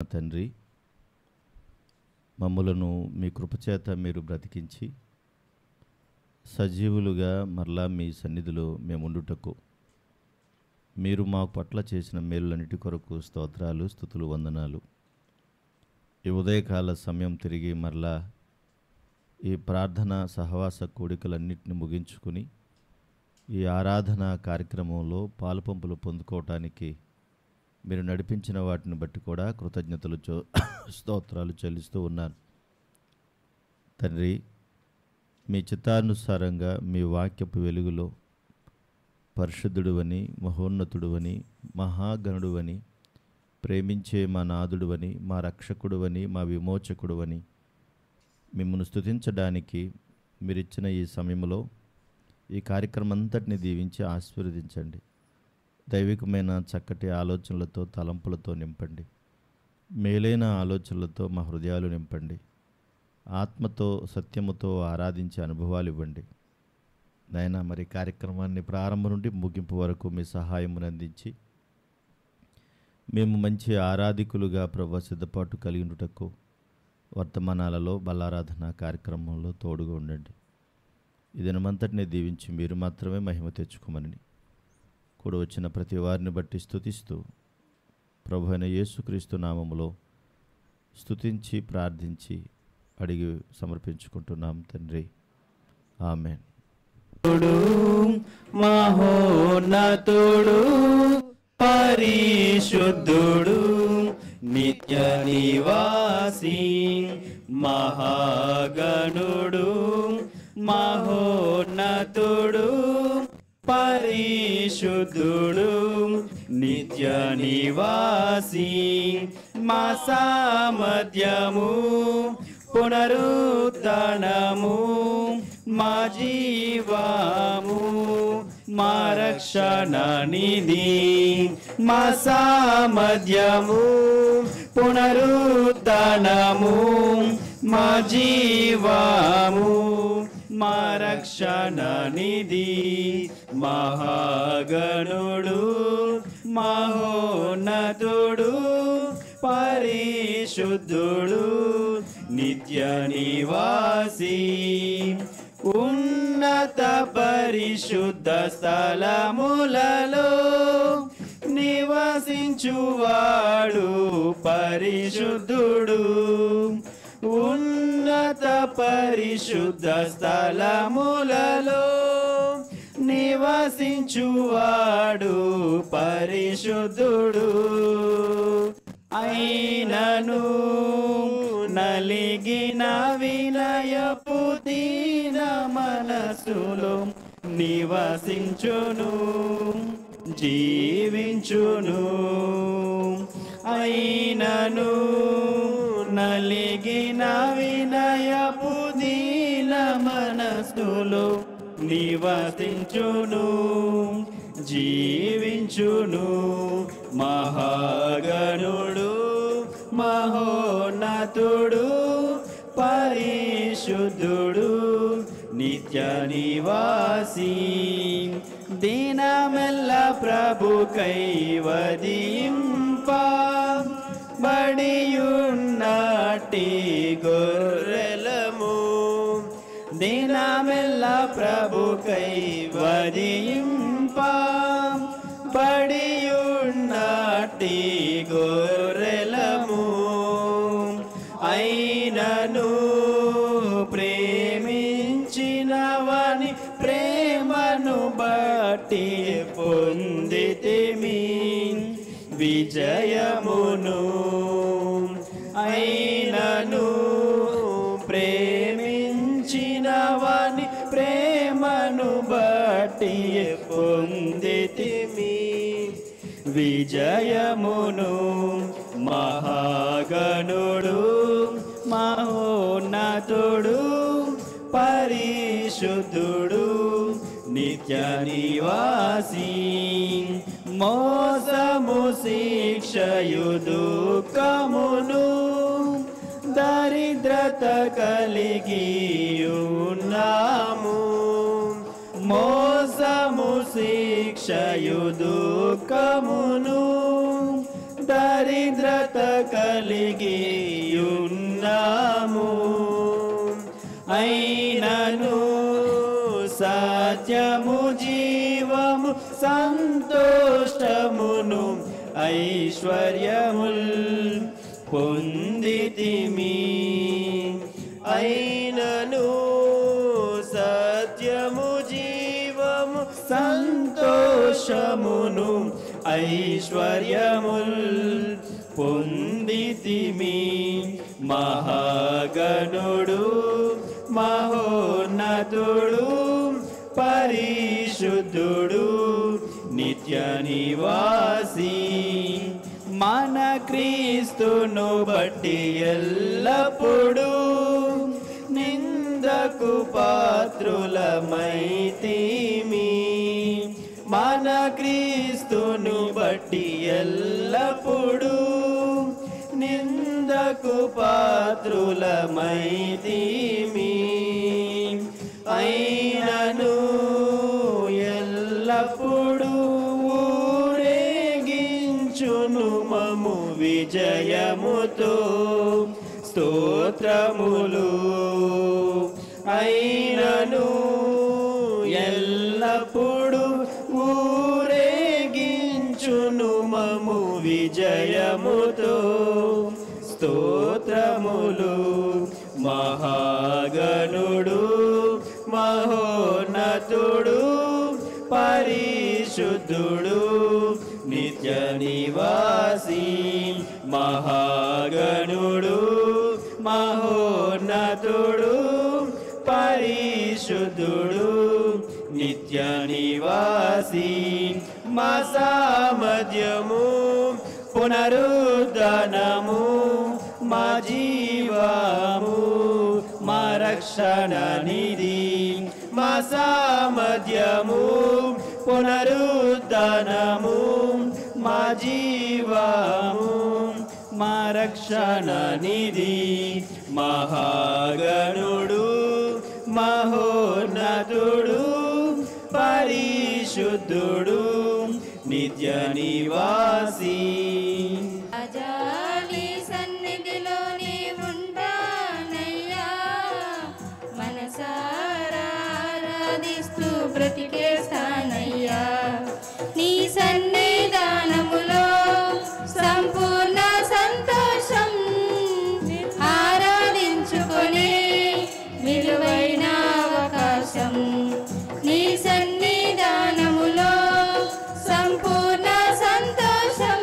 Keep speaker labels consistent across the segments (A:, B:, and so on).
A: తండ్రి, మమ్ములను మీ కృపచేత మీరు బ్రతికించి సజీవులుగా మరలా మీ సన్నిధిలో మేముండుటకు మీరు మా పట్ల చేసిన మేలులన్నిటి కొరకు స్తోత్రాలు, స్తుతులు, వందనాలు. ఈ ఉదయకాల సమయం తిరిగి మరలా ఈ ప్రార్థన సహవాస కూడికలన్నింటిని ముగించుకుని ఈ ఆరాధన కార్యక్రమంలో పాలుపంపులు పొందుకోవటానికి మీరు నడిపించిన వాటిని బట్టి కూడా కృతజ్ఞతలు స్తోత్రాలు చెల్లిస్తూ ఉన్నాను. తండ్రి, మీ చిత్తానుసారంగా మీ వాక్యపు వెలుగులో పరిశుద్ధుడువని, మహోన్నతుడువని, మహాగణుడువని, ప్రేమించే మా నాథుడువని, మా రక్షకుడువని, మా విమోచకుడువని మిమ్మల్ని స్తుతించడానికి మీరిచ్చిన ఈ సమయంలో ఈ కార్యక్రమం అంతటిని దీవించి ఆశీర్వదించండి. దైవికమైన చక్కటి ఆలోచనలతో, తలంపులతో నింపండి. మేలైన ఆలోచనలతో మా హృదయాలు నింపండి. ఆత్మతో, సత్యముతో ఆరాధించే అనుభవాలు ఇవ్వండి. నాయనా, మరి కార్యక్రమాన్ని ప్రారంభం నుండి ముగింపు వరకు మీ సహాయమును అందించి మేము మంచి ఆరాధికులుగా ప్రభువా సిద్ధపాటు కలిగి ఉండుటకు వర్తమానాలలో బలారాధన కార్యక్రమంలో తోడుగా ఉండండి. ఈ దినమంతటిని దీవించి మీరు మాత్రమే మహిమ తెచ్చుకోమని కూడా వచ్చిన ప్రతి వారిని బట్టి స్తుతిస్తూ ప్రభు అయిన యేసుక్రీస్తు నామములో స్తుతించి ప్రార్థించి అడిగి సమర్పించుకుంటున్నాం తండ్రి. ఆమేన్.
B: మహోన్నతుడు, పరిశుద్ధుడు, నిత్య నివాసి, మహాగణుడు, మహోన్నతుడు, పరిశుద్ధుడు, నిత్య నివాసి, మా సామర్థ్యము, పునరుద్ధరణము, మా జీవము, మా రక్షణ నిధి, మా సామర్థ్యము, పునరుద్ధరణము, మా జీవము, మా రక్షణ నిధి, మహాగణుడు, మహోన్నతుడు, పరిశుద్ధుడు, నిత్య నివాసి, ఉన్నత పరిశుద్ధ స్థలములలో నివసించువాడు పరిశుద్ధుడు. ఉన్నత పరిశుద్ధ స్థలములలో నివసించువాడు పరిశుద్ధుడు. అయినను నలిగిన వినయపు దీన మనసులో నివసించును, జీవించును. అయినను నలిగిన వినయపు దీన మనసులో నివసించును, జీవించును. మహాగణుడు, మహోన్నతుడు, పరిశుద్ధుడు, నిత్య నివాసి, దినమెల్ల ప్రభు కైవదింప బడియున్నటి గొర్రెలము. దినమెల్ల ప్రభు కైవదింప బడియున్నటి గొర్రెలము. అయినను ప్రేమించినవని ప్రేమను బట్టి పొందితిమి విజయమును. అయినను ప్రేమించినవని ప్రేమను బట్టి పొందితిమి విజయమును. మహాగణుడు, మహోన్నతుడు, పరిశుద్ధుడు, నిత్య నివాసి, మోసము శిక్షయు దుఃఖమును దరిద్రత కలిగి ఉన్నాము. మోసము శిక్షయు దుఃఖమును దరిద్రత కలిగి ఉన్నాము. అయినను సత్యము జీవము సంతోషమును ఐశ్వర్యముల్ పొందితిమి. అయినను సత్యము జీవము సంతోషమును ఐశ్వర్యముల్ పొందితిమి. మహాగణుడు మహోన్నతుడు పరిశుద్ధుడు నిత్య నివాసి మన క్రీస్తును బట్టి ఎల్లప్పుడూ నిందకు పాత్రులమైతిమి. మన క్రీస్తును బట్టి ఎల్లప్పుడూ నిందకు పాత్రులమైతిమి. అయినను ఎల్లప్పుడూ ఊరేగించును మము విజయముతో స్తోత్రములు. అయినను ఎల్లప్పుడూ ఊరేగించును మము విజయముతో స్తోత్రములు. మహాగణుడు మహోన్నతుడు పరిశుద్ధుడు నిత్య నివాసి. మహాగణుడు మహోన్నతుడు పరిశుద్ధుడు నిత్య నివాసి. మా సామర్థ్యము పునరుద్ధరణము మా జీవము మా రక్షణ నిధి. మా సామర్థ్యము పునరుద్ధరణము మా జీవము మా రక్షణ నిధి. మహాగణుడు మహోన్నతుడు పరిశుద్ధుడు నిత్య నివాసి.
C: రాజాని సన్నిధిలోనే ఉంటానయ్యా, మనసారా ఆరాధిస్తూ బ్రతికేస్తానయ్యా. నీ సన్నిధానములో సంపూర్ణ సంతోషం ఆరాధించుకొని విలువైన అవకాశం. నీ సన్నిధానములో సంపూర్ణ సంతోషం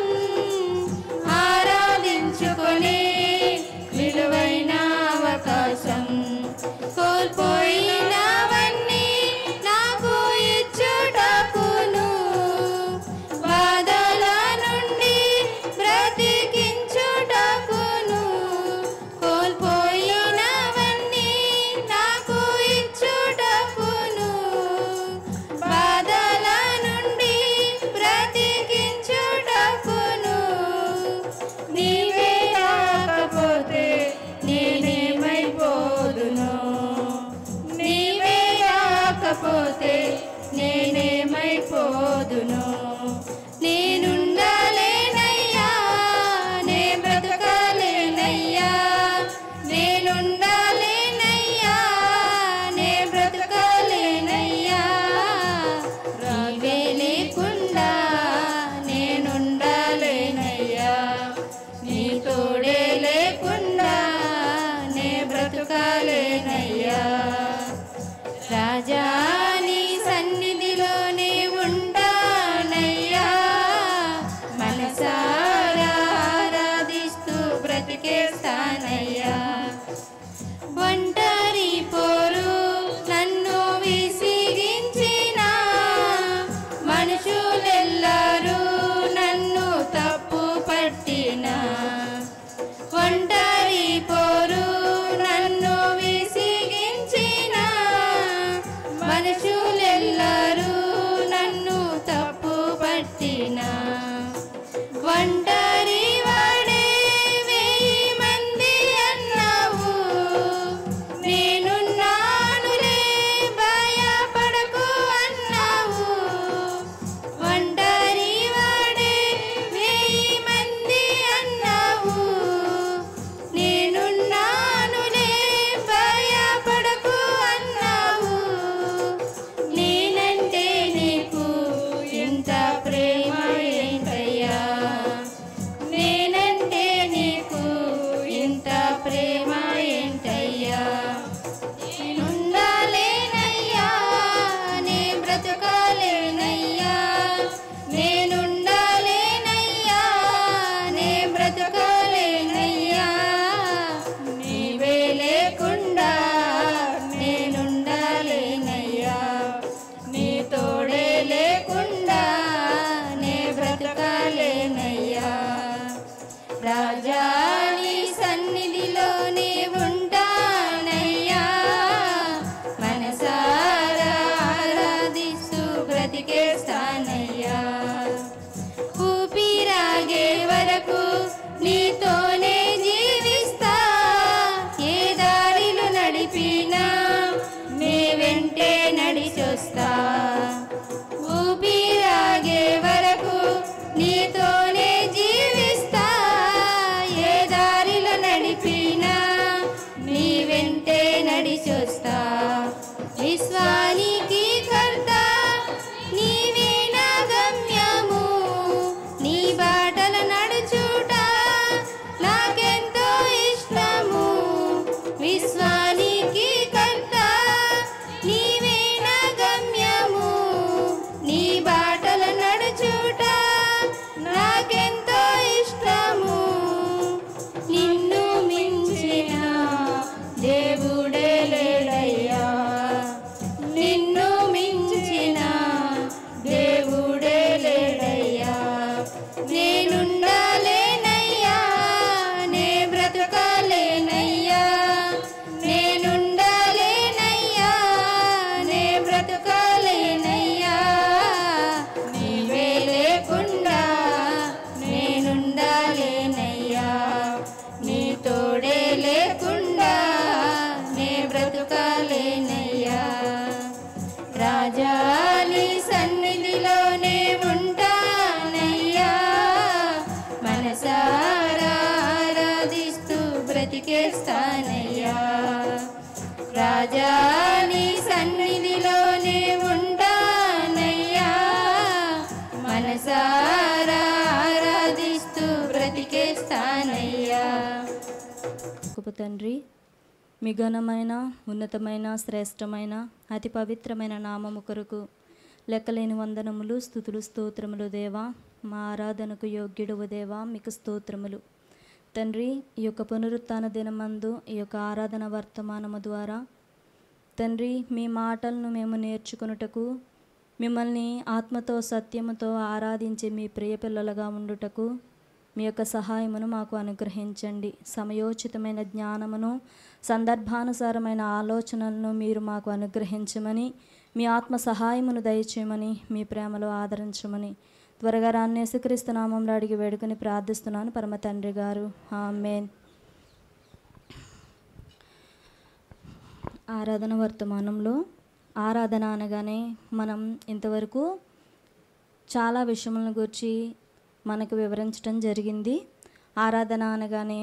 C: చూస్తా. విశ్వానికి కర్త నీవే నా గమ్యము, నీ బాటల నడుచుట నాకెంతో ఇష్టము. విశ్వానికి కర్త నీవే నా గమ్యము, నీ బాటల నడుచుట నాకెంతో ఇష్టము. నిన్ను మించిన దేవుడే లేడయ్యా, నిన్ను మించిన దేవుడే లేడయ్యా. నేనుండాలేనయ్యా, నే బ్రతుకాలేనయ్యా, నేనుండాలేనయ్యా, నే బ్రతుకాలేనయ్యా. నీవే లేకుండా నేనుండాలేనయ్యా, నీ తోడే లేకుండా నే బ్రతుకాలేనయ్యా. రాజా నీ సన్నిధిలోనే ఉంటానయ్యా, మనసారా ఆరాధిస్తూ బ్రతికేస్తానయ్యా. రాజా నీ సన్నిధిలోనే ఉంటానయ్యా, మనసారా ఆరాధిస్తూ బ్రతికేస్తానయ్యా.
D: గొప్ప తండ్రి, మీ ఘనమైన, ఉన్నతమైన, శ్రేష్టమైన, అతి పవిత్రమైన నామము కొరకు లెక్కలేని వందనములు, స్తుతులు, స్తోత్రములు దేవా. మా ఆరాధనకు యోగ్యుడవు దేవా, మీకు స్తోత్రములు తండ్రి. ఈ యొక్క పునరుత్థాన దినమందు ఈ యొక్క ఆరాధన వర్తమానము ద్వారా తండ్రి మీ మాటలను మేము నేర్చుకొనుటకు, మిమ్మల్ని ఆత్మతో సత్యముతో ఆరాధించే మీ ప్రియ పిల్లలుగా ఉండుటకు మీ యొక్క సహాయమును మాకు అనుగ్రహించండి. సమయోచితమైన జ్ఞానమును, సందర్భానుసారమైన ఆలోచనలను మీరు మాకు అనుగ్రహించమని, మీ ఆత్మ సహాయమును దయచేయమని, మీ ప్రేమలో ఆదరించమని త్వరగా రాని యేసుక్రీస్తు నామములో అడిగి వేడుకొని ప్రార్థిస్తున్నాను పరమ తండ్రి గారు, ఆమేన్. ఆరాధన వర్తమానంలో ఆరాధన అనగానే మనం ఇంతవరకు చాలా విషయములను గురించి మనకు వివరించడం జరిగింది. ఆరాధన అనగానే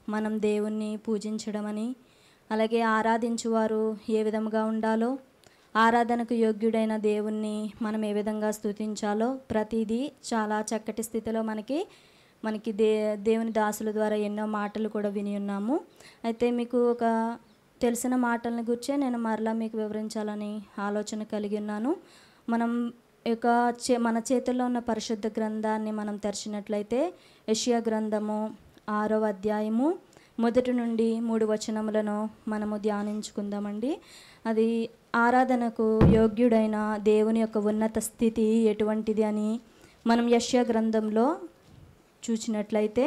D: మనం దేవుణ్ణి పూజించడం అని, అలాగే ఆరాధించువారు ఏ విధముగా ఉండాలో, ఆరాధనకు యోగ్యుడైన దేవుణ్ణి మనం ఏ విధంగా స్తుతించాలో ప్రతిదీ చాలా చక్కటి స్థితిలో మనకి దేవుని దాసుల ద్వారా ఎన్నో మాటలు కూడా విని ఉన్నాము. అయితే మీకు ఒక తెలిసిన మాటలను గురించే నేను మరలా మీకు వివరించాలని ఆలోచన కలిగి ఉన్నాను. మనం మన చేతుల్లో ఉన్న పరిశుద్ధ గ్రంథాన్ని మనం తెరిచినట్లయితే యెషయా గ్రంథము 6వ అధ్యాయము 1 నుండి 3 వచనములను మనము ధ్యానించుకుందామండి. అది ఆరాధనకు యోగ్యుడైన దేవుని యొక్క ఉన్నత స్థితి ఎటువంటిది అని మనం యెషయా గ్రంథంలో చూసినట్లయితే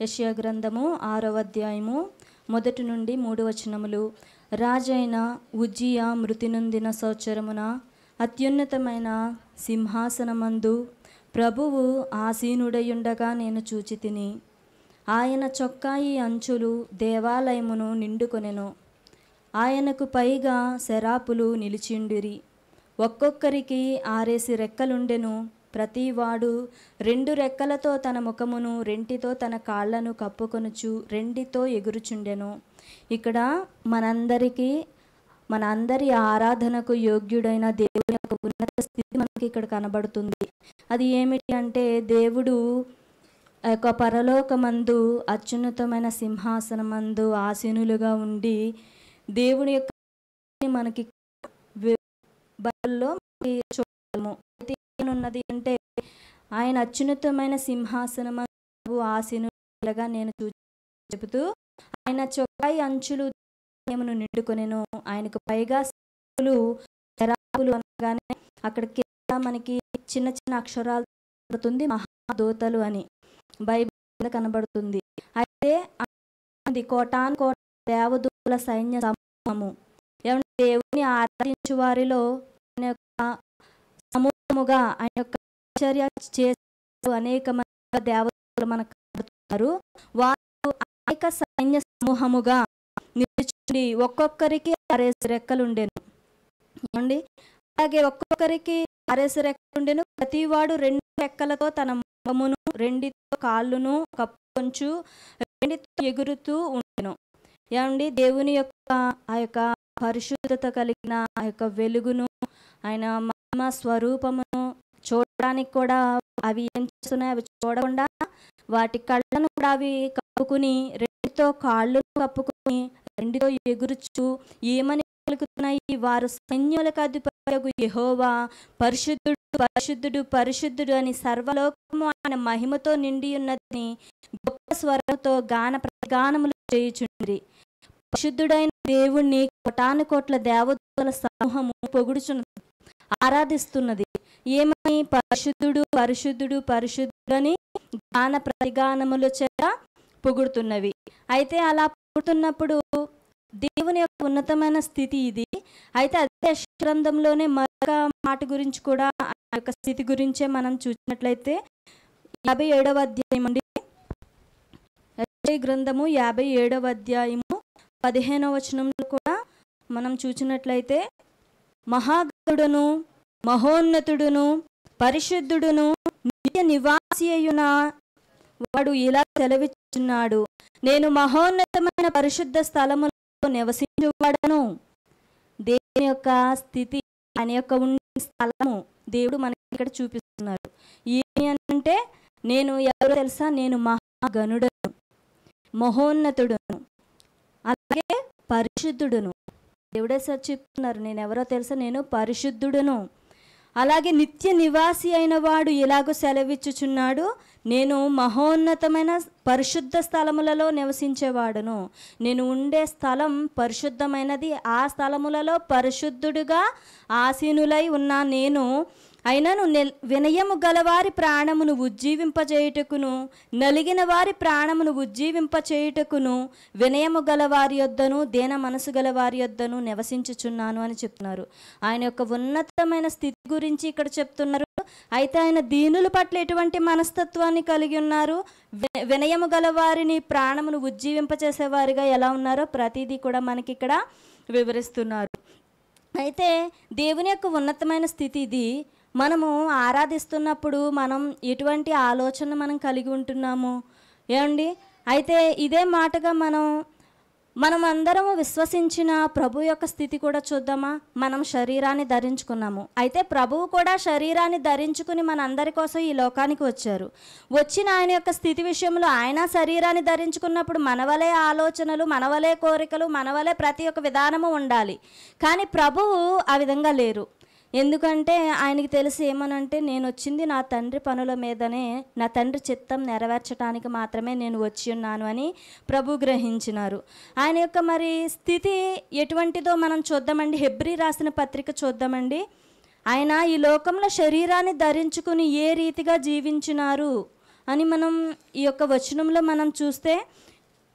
D: యెషయా గ్రంథము 6వ అధ్యాయము 1 నుండి 3 వచనములు. రాజైన ఉజ్జియా మృతి నొందిన సంవత్సరమున అత్యున్నతమైన సింహాసనమందు ప్రభువు ఆసీనుడయుండగా నేను చూచి తిని. ఆయన చొక్కాయి అంచులు దేవాలయమును నిండుకొనెను. ఆయనకు పైగా శరాపులు నిలిచిండిరి. ఒక్కొక్కరికి 6 రెక్కలుండెను. ప్రతివాడు 2 రెక్కలతో తన ముఖమును, 2 తన కాళ్లను కప్పుకొనుచు 2 ఎగురుచుండెను. ఇక్కడ మనందరి ఆరాధనకు యోగ్యుడైన దేవుని యొక్క ఉన్నత స్థితి మనకి ఇక్కడ కనబడుతుంది. అది ఏమిటి అంటే, దేవుడు యొక్క పరలోకమందు అత్యున్నతమైన సింహాసనమందు ఆసీనులుగా ఉండి దేవుని యొక్క మనకి బైబిల్లో చూడగలము. ఉన్నది అంటే ఆయన అత్యున్నతమైన సింహాసనము ఆసీనులుగా నేను చెబుతూ, ఆయన చొక్కాయి అంచులు దేమును నిండుకొనెను. ఆయనకు పైగా శరాపులు అనగానే అక్కడ మనకి చిన్న చిన్న అక్షరాలు కనబడుతుంది మహాదూతలు అని బైబిల్ కనబడుతుంది. అయితే కోటాను కోట దేవదూతల సైన్య సమూహము, దేవుని ఆరాధించు వారిలో ఆయన యొక్క సమూహముగా ఆయన యొక్క ఆశ్చర్య చేసే అనేక మంది దేవతలు మనకు కనబడుతున్నారు. వారు అనేక సైన్య సమూహముగా నిలిచి ఒక్కొక్కరికి 6 రెక్కలు ఉండెను. అలాగే ఒక్కొక్కరికి 6 రెక్కలు ఉండెను. ప్రతివాడు 2 రెక్కలతో తన స్తంభమును, రెండితో కాళ్ళును కప్పుకొంచు, రెండితో ఎగురుతూ ఉండెను. ఏమండి, దేవుని యొక్క ఆ యొక్క పరిశుద్ధత కలిగిన ఆ యొక్క వెలుగును, ఆయన మహిమ స్వరూపమును చూడడానికి కూడా అవి ఏం చేస్తున్నాయి, అవి చూడకుండా వాటి కళ్ళను కూడా అవి కప్పుకుని, రెండితో కాళ్ళు కప్పుకుని, రెండితో ఎగురుచు ఏమని పలుకుతున్నాయి, వారు సైన్యులకు అధిపతియగు యెహోవా పరిశుద్ధుడు పరిశుద్ధుడు పరిశుద్ధుడు అని సర్వలోకము ఆయన మహిమతో నిండి ఉన్నదని గొప్ప స్వరంతో గాన ప్రగానములు చేయుచుండ్రి. పరిశుద్ధుడైన దేవుణ్ణి కోటాను కోట్ల దేవదూతల సమూహము పొగుడుచున్నది, ఆరాధిస్తున్నది. ఏమని? పరిశుద్ధుడు పరిశుద్ధుడు పరిశుద్ధుడు అని గాన ప్రతిగానముల చేత పొగుడుతున్నవి. అయితే అలా పొగుడుతున్నప్పుడు దేవుని యొక్క ఉన్నతమైన స్థితి ఇది. అయితే అదే గ్రంథంలోనే మరొక మాట గురించి కూడా, ఆ యొక్క స్థితి గురించే మనం చూసినట్లయితే 57వ అధ్యాయం అండి, గ్రంథము 57వ అధ్యాయము 15వ వచనంలో కూడా మనం చూసినట్లయితే, మహాగణుడును మహోన్నతుడును పరిశుద్ధుడును నిత్య నివాసి అయ్యున వాడు ఇలా సెలవిచ్చున్నాడు, నేను మహోన్నతమైన పరిశుద్ధ స్థలములో నివసించువాడను. దేవుని యొక్క స్థితి, ఆయన యొక్క ఉండే స్థలము దేవుడు మనకి ఇక్కడ చూపిస్తున్నారు. ఏమి అంటే, నేను ఎవరో తెలుసా, నేను మహాగణుడను, మహోన్నతుడును, అలాగే పరిశుద్ధుడును. దేవుడే సార్ చెప్తున్నారు, నేను ఎవరో తెలుసా, నేను పరిశుద్ధుడును. అలాగే నిత్య నివాసి అయిన వాడు ఇలాగో సెలవిచ్చుచున్నాడు, నేను మహోన్నతమైన పరిశుద్ధ స్థలములలో నివసించేవాడును. నేను ఉండే స్థలం పరిశుద్ధమైనది, ఆ స్థలములలో పరిశుద్ధుడుగా ఆసీనులై ఉన్న నేను అయినను వినయము గలవారి ప్రాణమును ఉజ్జీవింపచేయుటకును, నలిగిన వారి ప్రాణమును ఉజ్జీవింపచేయుటకును వినయము గలవారి యొద్దను దీన మనసు గలవారి యొద్దను నివసించుచున్నాను అని చెప్తున్నారు. ఆయన యొక్క ఉన్నతమైన స్థితి గురించి ఇక్కడ చెప్తున్నారు. అయితే ఆయన దీనుల పట్ల ఎటువంటి మనస్తత్వాన్ని కలిగి ఉన్నారు, వినయము గలవారిని ప్రాణమును ఉజ్జీవింపచేసేవారిగా ఎలా ఉన్నారో ప్రతిదీ కూడా మనకి ఇక్కడ వివరిస్తున్నారు. అయితే దేవుని యొక్క ఉన్నతమైన స్థితి ఇది. మనము ఆరాధిస్తున్నప్పుడు మనం ఎటువంటి ఆలోచన మనం కలిగి ఉంటున్నాము ఏమండి? అయితే ఇదే మాటగా మనం అందరము విశ్వసించిన ప్రభు యొక్క స్థితి కూడా చూద్దామా? మనం శరీరాన్ని ధరించుకున్నాము. అయితే ప్రభువు కూడా శరీరాన్ని ధరించుకుని మన అందరి కోసం ఈ లోకానికి వచ్చారు. వచ్చిన ఆయన యొక్క స్థితి విషయంలో ఆయన శరీరాన్ని ధరించుకున్నప్పుడు మనవలే ఆలోచనలు, మనవలే కోరికలు, మనవలే ప్రతి ఒక్క విధానము ఉండాలి. కానీ ప్రభువు ఆ విధంగా లేరు. ఎందుకంటే ఆయనకి తెలిసి ఏమనంటే, నేను వచ్చింది నా తండ్రి పనుల మీదనే, నా తండ్రి చిత్తం నెరవేర్చడానికి మాత్రమే నేను వచ్చి ఉన్నాను అని ప్రభు గ్రహించినారు. ఆయన యొక్క మరి స్థితి ఎటువంటిదో మనం చూద్దామండి. హెబ్రీ రాసిన పత్రిక చూద్దామండి. ఆయన ఈ లోకంలో శరీరాన్ని ధరించుకుని ఏ రీతిగా జీవించినారు అని మనం ఈ యొక్క వచనంలో మనం చూస్తే,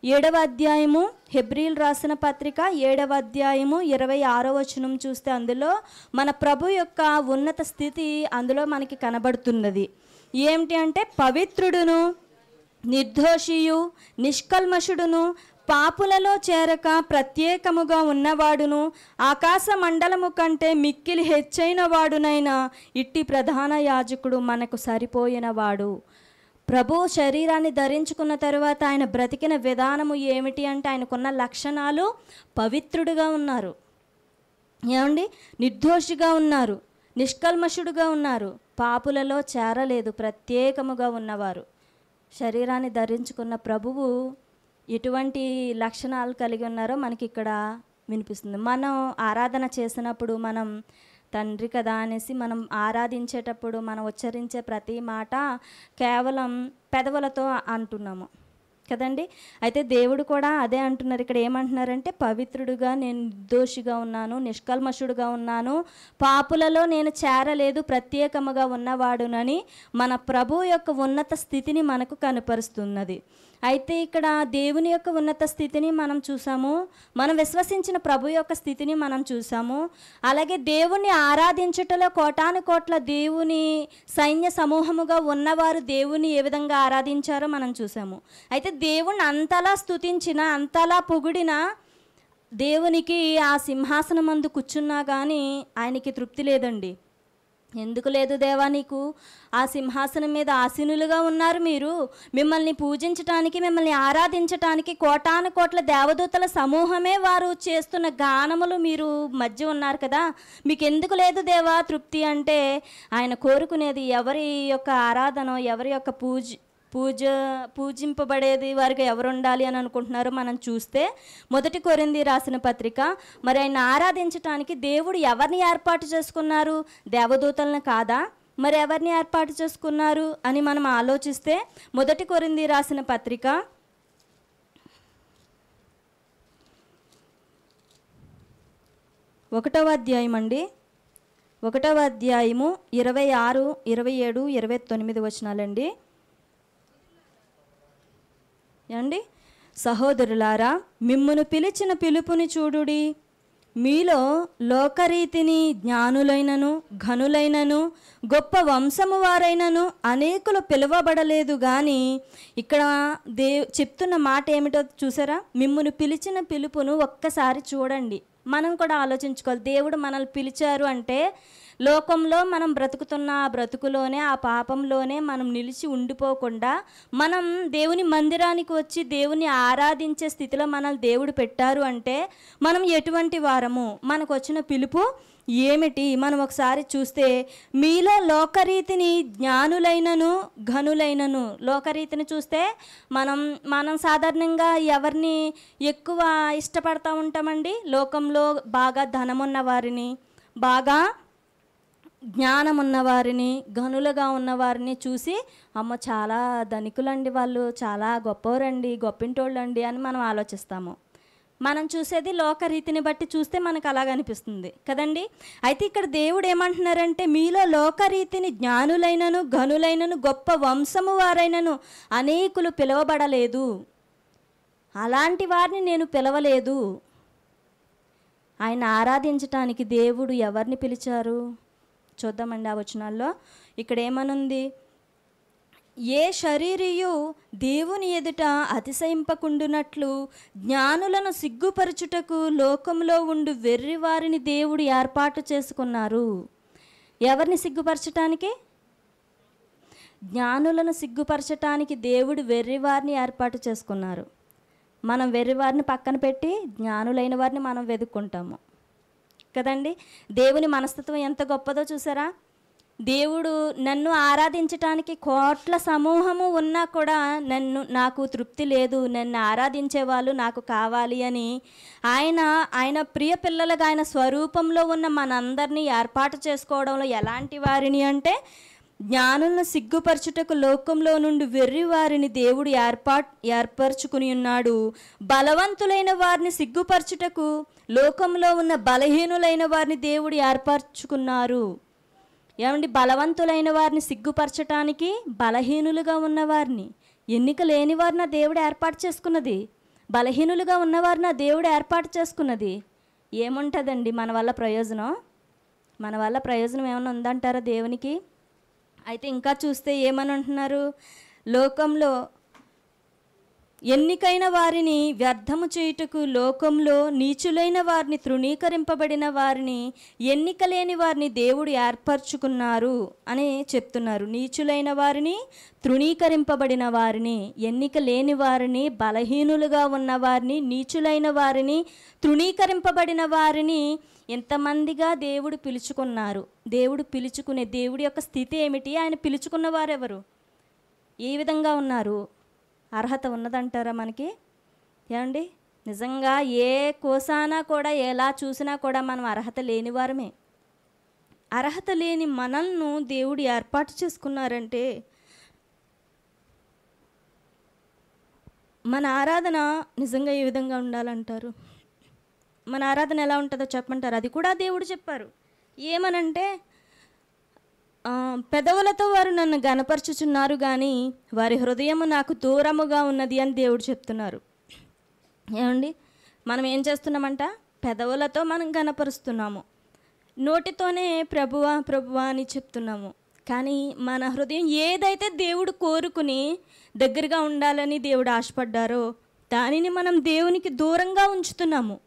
D: 7వ అధ్యాయము హెబ్రీలు రాసిన పత్రిక 7వ అధ్యాయము 26వ వచనం చూస్తే అందులో మన ప్రభు యొక్క ఉన్నత స్థితి అందులో మనకి కనబడుతున్నది. ఏమిటి అంటే, పవిత్రుడును నిర్దోషియు నిష్కల్మషుడును పాపులలో చేరక ప్రత్యేకముగా ఉన్నవాడును ఆకాశ మండలము కంటే మిక్కిలి హెచ్చైన వాడునైనా ఇట్టి ప్రధాన యాజకుడు మనకు సరిపోయినవాడు. ప్రభు శరీరాన్ని ధరించుకున్న తరువాత ఆయన బ్రతికిన విధానము ఏమిటి అంటే, ఆయనకున్న లక్షణాలు పవిత్రుడుగా ఉన్నారు ఏమండి, నిర్దోషిగా ఉన్నారు, నిష్కల్మషుడుగా ఉన్నారు, పాపులలో చేరలేదు, ప్రత్యేకముగా ఉన్నవారు. శరీరాన్ని ధరించుకున్న ప్రభువు ఎటువంటి లక్షణాలు కలిగి ఉన్నారో మనకి ఇక్కడ వినిపిస్తుంది. మనం ఆరాధన చేసినప్పుడు మనం తండ్రి కదా అనేసి మనం ఆరాధించేటప్పుడు మనం ఉచ్చరించే ప్రతి మాట కేవలం పెదవులతో అంటున్నాము కదండి. అయితే దేవుడు కూడా అదే అంటున్నారు. ఇక్కడ ఏమంటున్నారంటే, పవిత్రుడుగా నేను నిర్దోషిగా ఉన్నాను, నిష్కల్మషుడుగా ఉన్నాను, పాపులలో నేను చేరలేదు, ప్రత్యేకముగా ఉన్నవాడునని మన ప్రభు యొక్క ఉన్నత స్థితిని మనకు కనపరుస్తున్నది. అయితే ఇక్కడ దేవుని యొక్క ఉన్నత స్థితిని మనం చూసాము, మనం విశ్వసించిన ప్రభు యొక్క స్థితిని మనం చూసాము. అలాగే దేవుణ్ణి ఆరాధించుటలో కోటాను కోట్ల దేవుని సైన్య సమూహముగా ఉన్నవారు దేవుని ఏ విధంగా ఆరాధించారో మనం చూసాము. అయితే దేవుణ్ణి అంతలా స్తుతించిన, అంతలా పొగిడిన దేవునికి ఆ సింహాసనం మందు కూర్చున్నా కానీ ఆయనకి తృప్తి లేదండి. ఎందుకు లేదు దేవా, నీకు ఆ సింహాసనం మీద ఆసీనులుగా ఉన్నారు మీరు. మిమ్మల్ని పూజించటానికి, మిమ్మల్ని ఆరాధించటానికి కోటాను కోట్ల దేవదూతల సమూహమే వారు చేస్తున్న గానములు మీరు మధ్య ఉన్నారు కదా, మీకు ఎందుకు లేదు దేవా తృప్తి అంటే, ఆయన కోరుకునేది ఎవరి యొక్క ఆరాధన, ఎవరి యొక్క పూజింపబడేది వారికి ఎవరు ఉండాలి అని అనుకుంటున్నారో మనం చూస్తే, 1 కొరింథీ రాసిన పత్రిక, మరి ఆయన ఆరాధించటానికి దేవుడు ఎవరిని ఏర్పాటు చేసుకున్నారు? దేవదూతలను కాదా? మరి ఎవరిని ఏర్పాటు చేసుకున్నారు అని మనం ఆలోచిస్తే, 1 కొరింథీ రాసిన పత్రిక 1వ అధ్యాయం అండి, 1వ అధ్యాయము 26, 27, 29 వచనాలండి. ఏమండి? సహోదరులారా, మిమ్మును పిలిచిన పిలుపుని చూడుడి. మీలో లోకరీతిని జ్ఞానులైనను ఘనులైనను గొప్ప వంశము వారైనను అనేకులు పిలువబడలేదు. కానీ ఇక్కడ చెప్తున్న మాట ఏమిటో చూసారా? మిమ్మును పిలిచిన పిలుపును ఒక్కసారి చూడండి. మనం కూడా ఆలోచించుకోవాలి. దేవుడు మనల్ని పిలిచారు అంటే లోకంలో మనం బ్రతుకుతున్న ఆ బ్రతుకులోనే, ఆ పాపంలోనే మనం నిలిచి ఉండిపోకుండా మనం దేవుని మందిరానికి వచ్చి దేవుని ఆరాధించే స్థితిలో మనల్ని దేవుడు పెట్టారు అంటే మనం ఎటువంటి వారము, మనకు వచ్చిన పిలుపు ఏమిటి? మనం ఒకసారి చూస్తే, మీలో లోకరీతిని జ్ఞానులైనను ఘనులైనను. లోకరీతిని చూస్తే మనం సాధారణంగా ఎవరిని ఎక్కువ ఇష్టపడతా ఉంటామండి? లోకంలో బాగా ధనమున్న వారిని, బాగా జ్ఞానం ఉన్నవారిని, ఘనులుగా ఉన్నవారిని చూసి, అమ్మ చాలా ధనికులండి, వాళ్ళు చాలా గొప్పవారండి, గొప్పింటోళ్ళండి అని మనం ఆలోచిస్తాము. మనం చూసేది లోకరీతిని బట్టి చూస్తే మనకు అలాగ అనిపిస్తుంది కదండి. అయితే ఇక్కడ దేవుడు ఏమంటున్నారంటే, మీలో లోకరీతిని జ్ఞానులైనను ఘనులైనను గొప్ప వంశము వారైనను అనేకులు పిలువబడలేదు. అలాంటి వారిని నేను పిలవలేదు. ఆయన ఆరాధించటానికి దేవుడు ఎవరిని పిలిచారు చూద్దామండి. ఆ వచనాల్లో ఇక్కడ ఏమనుంది? ఏ శరీరియు దేవుని ఎదుట అతిశయింపకుండునట్లు జ్ఞానులను సిగ్గుపరచుటకు లోకంలో ఉండు వెర్రి వారిని దేవుడు ఏర్పాటు చేసుకున్నారు. ఎవరిని సిగ్గుపరచటానికి? జ్ఞానులను సిగ్గుపరచటానికి దేవుడు వెర్రివారిని ఏర్పాటు చేసుకున్నారు. మనం వెర్రివారిని పక్కన పెట్టి జ్ఞానులైన వారిని మనం వెతుక్కుంటాము కదండి. దేవుని మనస్తత్వం ఎంత గొప్పదో చూసారా? దేవుడు నన్ను ఆరాధించటానికి కోట్ల సమూహము ఉన్నా కూడా నాకు తృప్తి లేదు, నన్ను ఆరాధించే వాళ్ళు నాకు కావాలి అని ఆయన ప్రియ పిల్లలుగా ఆయన స్వరూపంలో ఉన్న మనందరినీ ఏర్పాటు చేసుకోవడంలో ఎలాంటి వారిని అంటే, జ్ఞానులను సిగ్గుపరచుటకు లోకంలో నుండి వెర్రి వారిని దేవుడు ఏర్పరచుకుని ఉన్నాడు. బలవంతులైన వారిని సిగ్గుపరచుటకు లోకంలో ఉన్న బలహీనులైన వారిని దేవుడు ఏర్పరచుకున్నారు. ఏమండి? బలవంతులైన వారిని సిగ్గుపరచటానికి బలహీనులుగా ఉన్నవారిని, ఎన్నిక లేని వారిని దేవుడు ఏర్పాటు చేసుకున్నది. బలహీనులుగా ఉన్నవారిని దేవుడు ఏర్పాటు చేసుకున్నది. ఏముంటుందండి మన వల్ల ప్రయోజనం? మన వల్ల ప్రయోజనం ఏమైనా ఉందంటారా దేవునికి? అయితే ఇంకా చూస్తే ఏమని అంటున్నారు? లోకంలో ఎన్నికైన వారిని వ్యర్థము చేయుటకు లోకంలో నీచులైన వారిని, తృణీకరింపబడిన వారిని, ఎన్నిక లేని వారిని దేవుడు ఏర్పరచుకున్నారు అని చెప్తున్నారు. నీచులైన వారిని, తృణీకరింపబడిన వారిని, ఎన్నిక లేని వారిని, బలహీనులుగా ఉన్న వారిని, నీచులైన వారిని, తృణీకరింపబడిన వారిని ఎంతమందిగా దేవుడు పిలుచుకున్నారు. దేవుడి యొక్క స్థితి ఏమిటి? ఆయన పిలుచుకున్న వారెవరు? ఏ విధంగా ఉన్నారు? అర్హత ఉన్నదంటారా మనకి? ఏమండి? నిజంగా ఏ కోసానా కూడా, ఎలా చూసినా కూడా మనం అర్హత లేని వారమే. అర్హత లేని మనల్ని దేవుడు ఏర్పాటు చేసుకున్నారంటే, మన ఆరాధన నిజంగా ఏ విధంగా ఉండాలంటారు? మన ఆరాధన ఎలా ఉంటుందో చెప్పమంటారు? అది కూడా దేవుడు చెప్పారు. ఏమనంటే, పెదవులతో వారు నన్ను గనపరచుచున్నారు కానీ వారి హృదయము నాకు దూరముగా ఉన్నది అని దేవుడు చెప్తున్నారు. ఏమండి? మనం ఏం చేస్తున్నామంట? పెదవులతో మనం గనపరుస్తున్నాము, నోటితోనే ప్రభువా ప్రభువా అని చెప్తున్నాము. కానీ మన హృదయం ఏదైతే దేవుడు కోరుకుని దగ్గరగా ఉండాలని దేవుడు ఆశపడ్డారో దానిని మనం దేవునికి దూరంగా ఉంచుతున్నాము.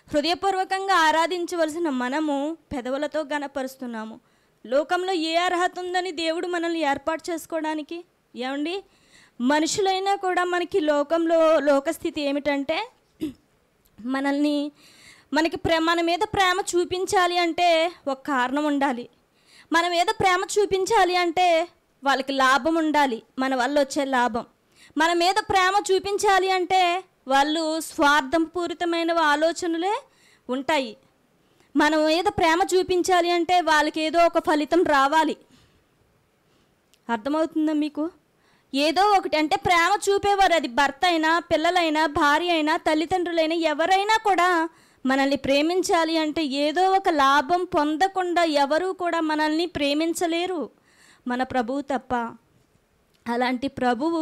D: హృదయపూర్వకంగా ఆరాధించవలసిన మనము పెదవులతో గణపరుస్తున్నాము. లోకంలో ఏ అర్హత ఉందని దేవుడు మనల్ని ఏర్పాటు చేసుకోవడానికి? ఏమండి, మనుషులైనా కూడా మనకి లోకంలో లోకస్థితి ఏమిటంటే మన మీద ప్రేమ చూపించాలి అంటే ఒక కారణం ఉండాలి. మన మీద ప్రేమ చూపించాలి అంటే వాళ్ళకి లాభం ఉండాలి, మన వల్ల వచ్చే లాభం. మన మీద ప్రేమ చూపించాలి అంటే వాళ్ళు స్వార్థం పూరితమైన ఆలోచనలే ఉంటాయి. మన మీద ప్రేమ చూపించాలి అంటే వాళ్ళకి ఏదో ఒక ఫలితం రావాలి. అర్థమవుతుందా మీకు? ఏదో ఒకటి అంటే ప్రేమ చూపేవారు, అది భర్త అయినా, పిల్లలైనా, భార్య అయినా, తల్లిదండ్రులైనా, ఎవరైనా కూడా మనల్ని ప్రేమించాలి అంటే ఏదో ఒక లాభం పొందకుండా ఎవరూ కూడా మనల్ని ప్రేమించలేరు, మన ప్రభువు తప్ప. అలాంటి ప్రభువు,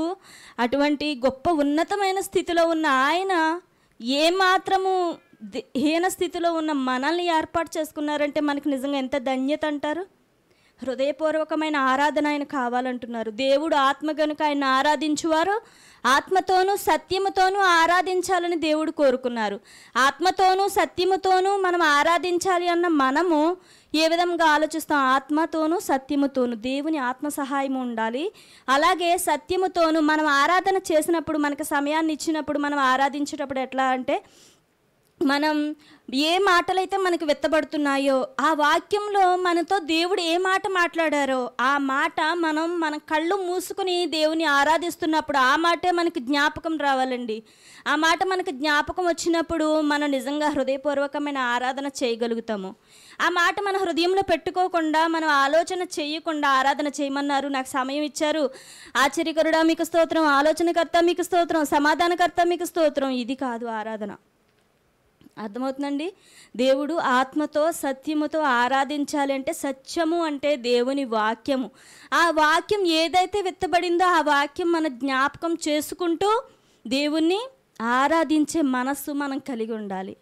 D: అటువంటి గొప్ప ఉన్నతమైన స్థితిలో ఉన్న ఆయన ఏమాత్రము హీన స్థితిలో ఉన్న మనల్ని ఏర్పాటు చేసుకున్నారంటే మనకు నిజంగా ఎంత ధన్యత అంటారు. హృదయపూర్వకమైన ఆరాధన ఆయన కావాలంటున్నారు. దేవుడు ఆత్మ గనుక ఆయన ఆరాధించువారు ఆత్మతోనూ సత్యముతోనూ ఆరాధించాలని దేవుడు కోరుకున్నారు. ఆత్మతోనూ సత్యముతోనూ మనం ఆరాధించాలి అన్న మనము ఏ విధంగా ఆలోచిస్తాం? ఆత్మతోనూ సత్యముతోనూ, దేవుని ఆత్మ సహాయం ఉండాలి. అలాగే సత్యముతోనూ మనం ఆరాధన చేసినప్పుడు, మనకు సమయాన్ని ఇచ్చినప్పుడు మనం ఆరాధించేటప్పుడు ఎట్లా అంటే, మనం ఏ మాటలైతే మనకు విత్తబడుతున్నాయో ఆ వాక్యంలో మనతో దేవుడు ఏ మాట మాట్లాడారో ఆ మాట మన కళ్ళు మూసుకుని దేవుని ఆరాధిస్తున్నప్పుడు ఆ మాటే మనకు జ్ఞాపకం రావాలండి. ఆ మాట మనకు జ్ఞాపకం వచ్చినప్పుడు మనం నిజంగా హృదయపూర్వకమైన ఆరాధన చేయగలుగుతాము. ఆ మాట మన హృదయంలో పెట్టుకోకుండా, మనం ఆలోచన చేయకుండా ఆరాధన చేయమన్నారు. నాకు సమయం ఇచ్చారు, ఆశ్చర్యకరుడా మీకు స్తోత్రం, ఆలోచనకర్త మీకు స్తోత్రం, సమాధానకర్త మీకు స్తోత్రం, ఇది కాదు ఆరాధన. అర్థమవుతుందండి? దేవుడు ఆత్మతో సత్యముతో ఆరాధించాలి అంటే, సత్యము అంటే దేవుని వాక్యము. ఆ వాక్యం ఏదైతే విత్తబడిందో ఆ వాక్యం మన జ్ఞాపకం చేసుకుంటూ దేవుణ్ణి ఆరాధించే మనస్సు మనం కలిగి ఉండాలి.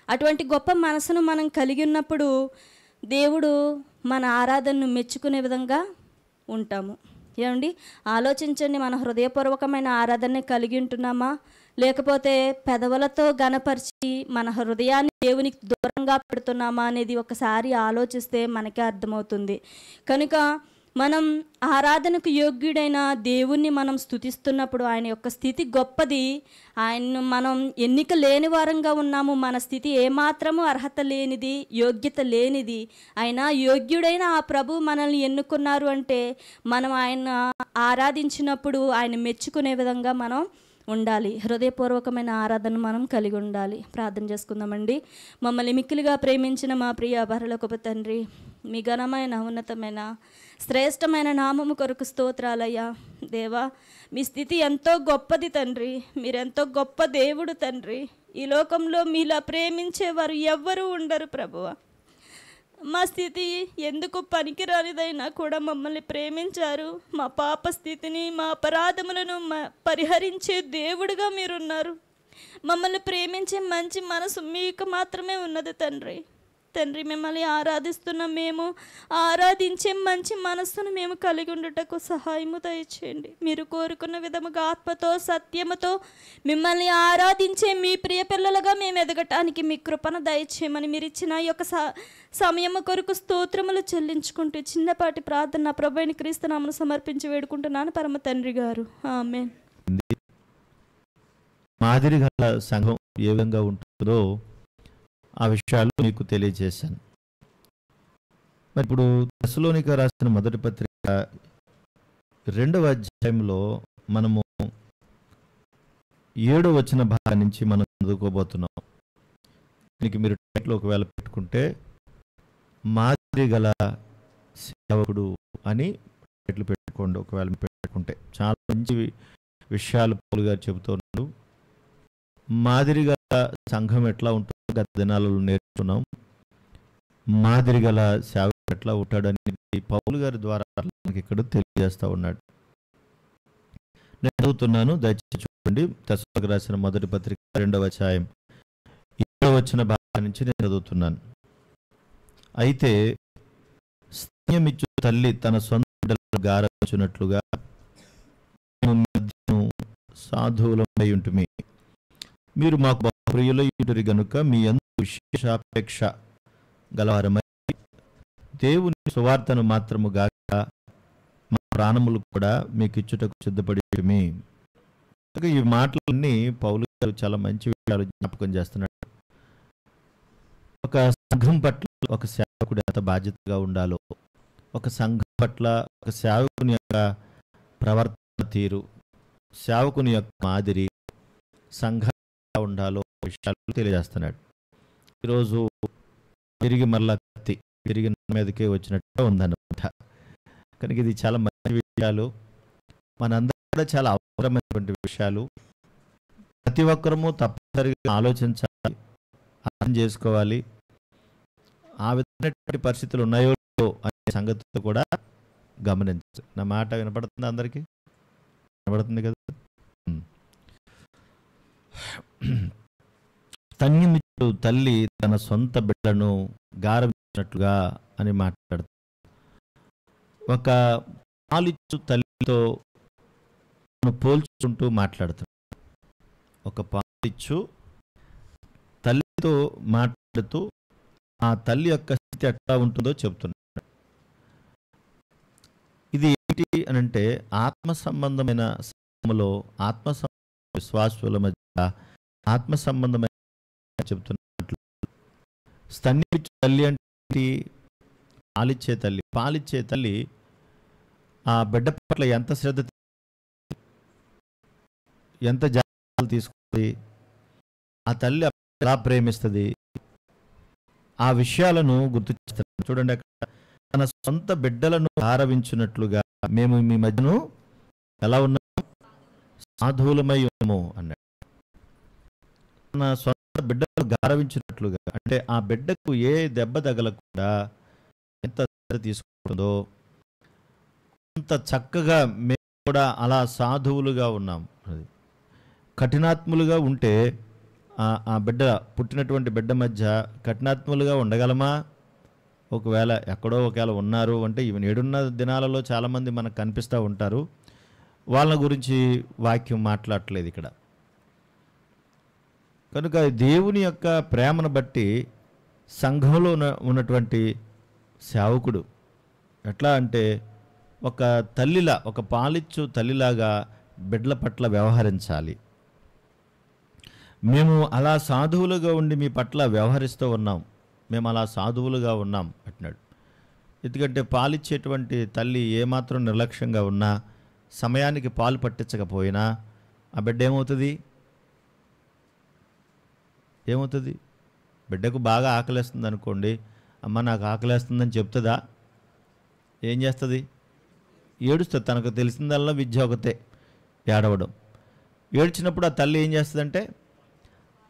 D: అటువంటి గొప్ప మనసును మనం కలిగి ఉన్నప్పుడు దేవుడు మన ఆరాధనను మెచ్చుకునే విధంగా ఉంటాము. ఏమండి, ఆలోచించండి, మన హృదయపూర్వకమైన ఆరాధన కలిగి ఉంటున్నామా, లేకపోతే పెదవులతో గణపరిచి మన హృదయాన్ని దేవునికి దూరంగా పెడుతున్నామా అనేది ఒకసారి ఆలోచిస్తే మనకే అర్థమవుతుంది. కనుక మనం ఆరాధనకు యోగ్యుడైన దేవుణ్ణి మనం స్తుతిస్తున్నప్పుడు ఆయన యొక్క స్థితి గొప్పది. ఆయన్ను మనం ఎన్నిక లేని వారంగా ఉన్నాము, మన స్థితి ఏమాత్రము అర్హత లేనిది, యోగ్యత లేనిది. అయినా యోగ్యుడైన ఆ ప్రభు మనల్ని ఎన్నుకున్నారు అంటే మనం ఆయన ఆరాధించినప్పుడు ఆయన మెచ్చుకునే విధంగా మనం ఉండాలి. హృదయపూర్వకమైన ఆరాధన మనం కలిగి ఉండాలి. ప్రార్థన చేసుకుందామండి. మమ్మల్ని మిక్కిలిగా ప్రేమించిన మా ప్రియ పరలోకపు తండ్రి, మీ ఘనమైన ఉన్నతమైన శ్రేష్టమైన నామము కొరకు స్తోత్రాలయ్యా. దేవా, మీ స్థితి ఎంతో గొప్పది తండ్రి, మీరెంతో గొప్ప దేవుడు తండ్రి. ఈ లోకంలో మీలా ప్రేమించేవారు ఎవ్వరూ ఉండరు ప్రభువా. మా స్థితి ఎందుకు పనికిరానిదైనా కూడా మమ్మల్ని ప్రేమించారు. మా పాప స్థితిని, మా అపరాధములను పరిహరించే దేవుడుగా మీరున్నారు. మమ్మల్ని ప్రేమించే మంచి మనసు మీకు మాత్రమే ఉన్నది తండ్రి. తండ్రి, మిమ్మల్ని ఆరాధిస్తున్న మేము ఆరాధించే మంచి మనస్సును మేము కలిగి ఉండుటకు సహాయము దయచేయండి. మీరు కోరుకున్న విధముగా ఆత్మతో సత్యముతో మిమ్మల్ని ఆరాధించే మీ ప్రియ పిల్లలుగా మేము ఎదగటానికి మీ కృపను దయచేయమని మీరు ఇచ్చిన ఈ యొక్క సమయము కొరకు స్తోత్రములు చెల్లించుకుంటూ చిన్నపాటి ప్రార్థన ప్రభువైన క్రీస్తు నామమున సమర్పించి వేడుకుంటున్నాను పరమ తండ్రి గారు. ఆమేన్.
A: మాదిరి గల సంఘం ఏ విధంగా ఉంటుందో ఆ విషయాలు మీకు తెలియజేశాను. మరి ఇప్పుడు తెస్సలోనిక రాసిన మొదటి పత్రిక 2వ అధ్యాయంలో మనము 7వ వచన భాగం నుంచి మనం చదువుకోబోతున్నాం. దీనికి మీరు టైటిల్ ఒకవేళ పెట్టుకుంటే మాదిరి గల సేవకుడు అని టైటిల్ పెట్టుకోండి. ఒకవేళ పెట్టుకుంటే చాలా మంచి విషయాలు పౌలు గారు చెబుతున్నారు. మాదిరిగా సంఘం ఎట్లా ఉంటుందో గత దినాలలో నేర్చుకున్నాం. మాదిరి గల సేవకుడు ఎట్లా ఉంటాడని పౌలు గారి ద్వారా మనకి ఇక్కడ తెలియజేస్తూ ఉన్నాడు. నేను చదువుతున్నాను, దయచేసి చూడండి. తెస్సలోనిక రాసిన మొదటి పత్రిక 2వ అధ్యాయం 7వ వచన భాగం నుంచి నేను చదువుతున్నాను. అయితే స్తన్యమిచ్చు తల్లి తన సొంత బిడ్డలను గారచున్నట్లుగా సాధువులమై ఉంటుమి. మీరు మాకు ప్రియులై ఉంటురి గనుక మీ యందు విశేషాపేక్ష గలవారమై దేవుని సువార్తను మాత్రము గాక మా ప్రాణములు కూడా మీకు ఇచ్చుటకు సిద్ధపడిమి. ఈ మాటలన్నీ పౌలు గారు చాలా మంచి విషయాలు జ్ఞాపకం చేస్తున్నాడు. ఒక సంఘం పట్ల ఒక సేవకుడు ఎంత బాధ్యతగా ఉండాలో, ఒక సంఘం పట్ల ఒక సేవకుని యొక్క ప్రవర్తన తీరు, సేవకుని యొక్క మాదిరి, సంఘంగా ఉండాలో విషయాలు తెలియజేస్తున్నాడు. ఈరోజు తిరిగి మరలా కత్తి తిరిగి మీదకే వచ్చినట్టుగా ఉందన్నమాట. కనుక ఇది చాలా మంచి విషయాలు, మనందరూ కూడా చాలా అవసరమైనటువంటి విషయాలు. ప్రతి ఒక్కరము తప్పనిసరిగా ఆలోచించాలి, అర్థం చేసుకోవాలి. ఆ విధమైనటువంటి పరిస్థితులు ఉన్నాయో అనే సంగతితో కూడా గమనించు. నా మాట వినపడుతుంది అందరికీ? వినపడుతుంది కదా. స్తన్యమిచ్చు తల్లి తన సొంత బిడ్డలను గారవించినట్లుగా అని మాట్లాడుతుంది. ఒక పాలిచ్చు తల్లితో పోల్చుకుంటూ మాట్లాడుతున్నాడు. ఒక పాలిచ్చు తల్లితో మాట్లాడుతూ ఆ తల్లి యొక్క స్థితి ఎట్లా ఉంటుందో చెప్తున్నాడు. ఇది ఏంటి అని అంటే ఆత్మ సంబంధమైన సమయంలో ఆత్మ విశ్వాసుల మధ్య ఆత్మ సంబంధమైన చెప్తున్నట్లు. స్తన్యమిచ్చు తల్లి అంటే పాలిచ్చే తల్లి ఆ బిడ్డ పట్ల ఎంత శ్రద్ధ, ఎంత జాగ్రత్తలు తీసుకుంది, ఆ తల్లి ఎలా ప్రేమిస్తుంది, ఆ విషయాలను గుర్తు చేస్తారు. చూడండి, అక్కడ తన సొంత బిడ్డలను ఆరవించినట్లుగా మేము మీ మధ్యను ఎలా ఉన్నాము, సాధువులమై ఉన్నాము అన్నాడు. తన సొంత బిడ్డలను గారవించినట్లుగా అంటే ఆ బిడ్డకు ఏ దెబ్బ తగలకుండా ఎంత శ్రద్ధ తీసుకుంటుందో అంత చక్కగా మేము కూడా అలా సాధువులుగా ఉన్నాం. అది కఠినాత్ములుగా ఉంటే ఆ బిడ్డ పుట్టినటువంటి బిడ్డ మధ్య కఠినాత్ములుగా ఉండగలమా? ఒకవేళ ఉన్నారు అంటే ఈవెన్ 7 దినాలలో చాలామంది మనకు కనిపిస్తూ ఉంటారు. వాళ్ళ గురించి వాక్యం మాట్లాడట్లేదు ఇక్కడ. కనుక దేవుని యొక్క ప్రేమను బట్టి సంఘంలో ఉన్నటువంటి సేవకుడు ఎట్లా అంటే ఒక తల్లిలా, ఒక పాలిచ్చు తల్లిలాగా బిడ్డల పట్ల వ్యవహరించాలి. మేము అలా సాధువులుగా ఉండి మీ పట్ల వ్యవహరిస్తూ ఉన్నాం, మేము అలా సాధువులుగా ఉన్నాం అంటున్నాడు. ఎందుకంటే పాలిచ్చేటువంటి తల్లి ఏమాత్రం నిర్లక్ష్యంగా ఉన్నా, సమయానికి పాలు పట్టించకపోయినా ఆ బిడ్డ ఏమవుతుంది? బిడ్డకు బాగా ఆకలేస్తుంది అనుకోండి, అమ్మ నాకు ఆకలేస్తుందని చెప్తుందా? ఏం చేస్తుంది? ఏడుస్తుంది. తనకు తెలిసిందల్లా విద్య ఒకతే, ఏడవడం. ఏడ్చినప్పుడు ఆ తల్లి ఏం చేస్తుందంటే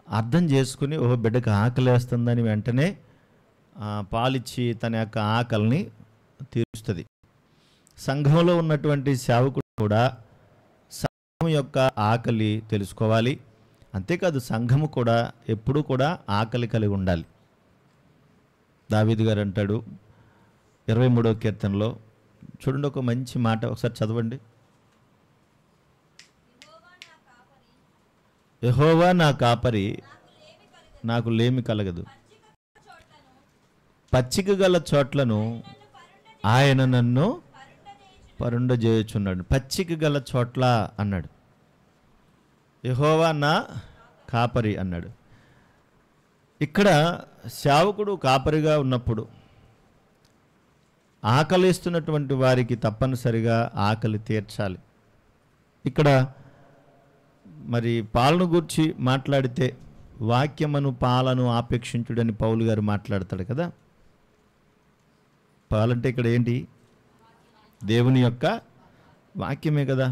A: అర్థం చేసుకుని ఓహో బిడ్డకు ఆకలేస్తుందని వెంటనే పాలిచ్చి తన యొక్క ఆకలిని తీరుస్తుంది. సంఘంలో ఉన్నటువంటి సేవకుడు కూడా సంఘం యొక్క ఆకలి తెలుసుకోవాలి. అంతేకాదు సంఘము కూడా ఎప్పుడూ కూడా ఆకలి కలిగి ఉండాలి. దావీదు గారు అంటాడు 23వ కీర్తనలో, చూడండి ఒక మంచి మాట, ఒకసారి చదవండి. యెహోవా నా కాపరి, నాకు లేమి కలగదు. పచ్చిక గల చోట్లను ఆయన నన్ను పరుండజేయుచున్నాడు. పచ్చిక గల చోట్ల అన్నాడు. యెహోవా నా కాపరి అన్నాడు. ఇక్కడ సేవకుడు కాపరిగా ఉన్నప్పుడు ఆకలిస్తున్నటువంటి వారికి తప్పనిసరిగా ఆకలి తీర్చాలి. ఇక్కడ మరి పాలను గూర్చి మాట్లాడితే వాక్యమును పాలను ఆపేక్షించుడని పౌలు గారు మాట్లాడతాడు కదా. పాలంటే ఇక్కడ ఏంటి? దేవుని యొక్క వాక్యమే కదా.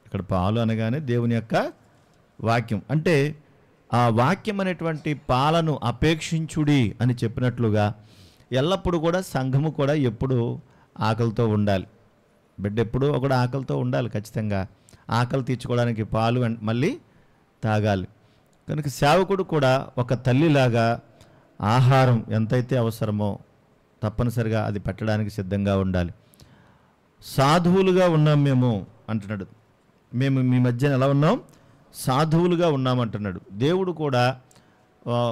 A: ఇక్కడ పాలు అనగానే దేవుని యొక్క వాక్యం అంటే ఆ వాక్యం అనేటువంటి పాలను అపేక్షించుడి అని చెప్పినట్లుగా ఎల్లప్పుడూ కూడా సంఘము కూడా ఎప్పుడు ఆకలితో ఉండాలి. బిడ్డ ఎప్పుడూ ఒకడు ఆకలితో ఉండాలి. ఖచ్చితంగా ఆకలి తీర్చుకోవడానికి పాలు మళ్ళీ తాగాలి. కనుక సేవకుడు కూడా ఒక తల్లిలాగా ఆహారం ఎంతైతే అవసరమో తప్పనిసరిగా అది పెట్టడానికి సిద్ధంగా ఉండాలి. సాధువులుగా ఉన్నాం మేము అంటున్నాడు. మేము మీ మధ్యన ఎలా ఉన్నాం? సాధువులుగా ఉన్నామంటున్నాడు. దేవుడు కూడా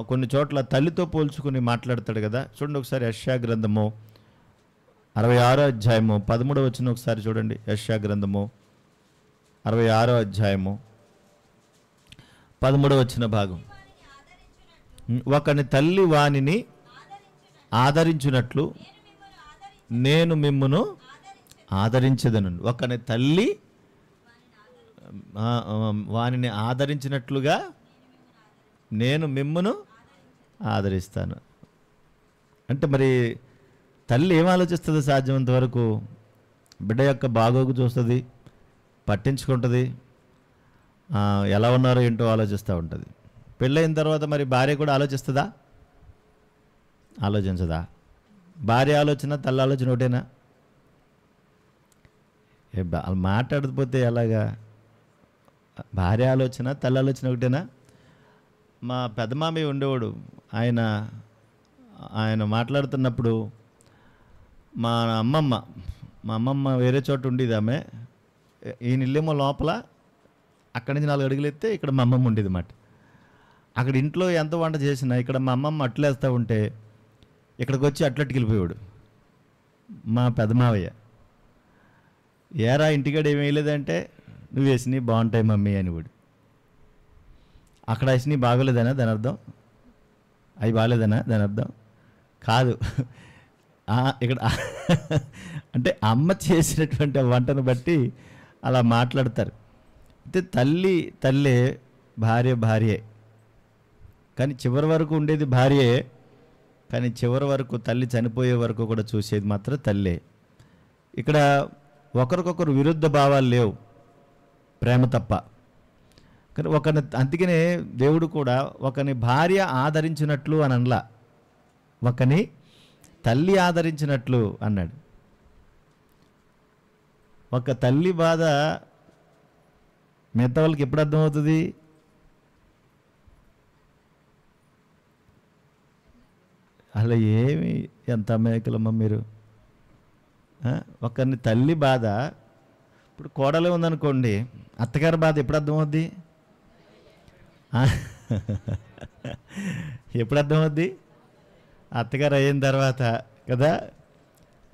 A: కొన్ని చోట్ల తల్లితో పోల్చుకుని మాట్లాడతాడు కదా. చూడండి ఒకసారి యెషయా గ్రంథము 66వ అధ్యాయము 13వ వచనం ఒకసారి చూడండి. యెషయా గ్రంథము 66వ అధ్యాయము 13వ వచన భాగం. ఒకని తల్లి వానిని ఆదరించినట్లు నేను మిమ్మును ఆదరించదను. ఒకని తల్లి వానిని ఆదరించినట్లుగా నేను మిమ్మును ఆదరిస్తాను. అంటే మరి తల్లి ఏం ఆలోచిస్తుంది? సాధ్యమంత వరకు బిడ్డ యొక్క బాగోగు చూస్తుంది, పట్టించుకుంటుంది, ఎలా ఉన్నారో ఏంటో ఆలోచిస్తూ ఉంటుంది. పెళ్ళైన తర్వాత మరి భార్య కూడా ఆలోచిస్తుందా? ఆలోచించదా? భార్య ఆలోచన తల్లి ఆలోచన ఒకటేనా? మాట్లాడకపోతే ఎలాగా? భార్య ఆలోచన తల్లి ఆలోచన ఒకటేనా? మా పెద్దమామయ్య ఉండేవాడు. ఆయన మాట్లాడుతున్నప్పుడు మా అమ్మమ్మ వేరే చోట ఉండేది. ఆమె ఈయన ఇల్లేమో లోపల, అక్కడి నుంచి 4 అడుగులు ఎత్తే ఇక్కడ మా అమ్మమ్మ ఉండేది అన్నమాట. అక్కడ ఇంట్లో ఎంత వంట చేసినా ఇక్కడ మా అమ్మమ్మ అట్లేస్తూ ఉంటే ఇక్కడికి వచ్చి అట్లట్టుకెళ్ళిపోయాడు మా పెద్దమావయ్య. ఏరా ఇంటికాడ ఏమి వేయలేదంటే, నువ్వు వేసినవి బాగుంటాయి మమ్మీ అనివాడు. అక్కడ వేసినవి బాగోలేదనా దాని అర్థం? అవి బాగలేదనా దాని అర్థం? కాదు. ఇక్కడ అంటే అమ్మ చేసినటువంటి వంటను బట్టి అలా మాట్లాడతారు. అయితే తల్లే, భార్యే. కానీ చివరి వరకు ఉండేది భార్యే. కానీ చివరి వరకు తల్లి చనిపోయే వరకు కూడా చూసేది మాత్రం తల్లే. ఇక్కడ ఒకరికొకరు విరుద్ధ భావాలు లేవు, ప్రేమ తప్ప. కానీ అందుకనే దేవుడు కూడా ఒకని భార్య ఆదరించినట్లు అని అనలా, ఒకని తల్లి ఆదరించినట్లు అన్నాడు. ఒక తల్లి బాధ మిగతా వాళ్ళకి ఎప్పుడు అర్థమవుతుంది? అలా ఏమి, ఎంత అమాయకులమ్మ మీరు. ఒకరిని తల్లి బాధ, ఇప్పుడు కోడలే ఉందనుకోండి, అత్తగారి బాధ ఎప్పుడు అర్థమవుద్ది? ఎప్పుడు అర్థమవుద్ది? అత్తగారు అయిన తర్వాత కదా.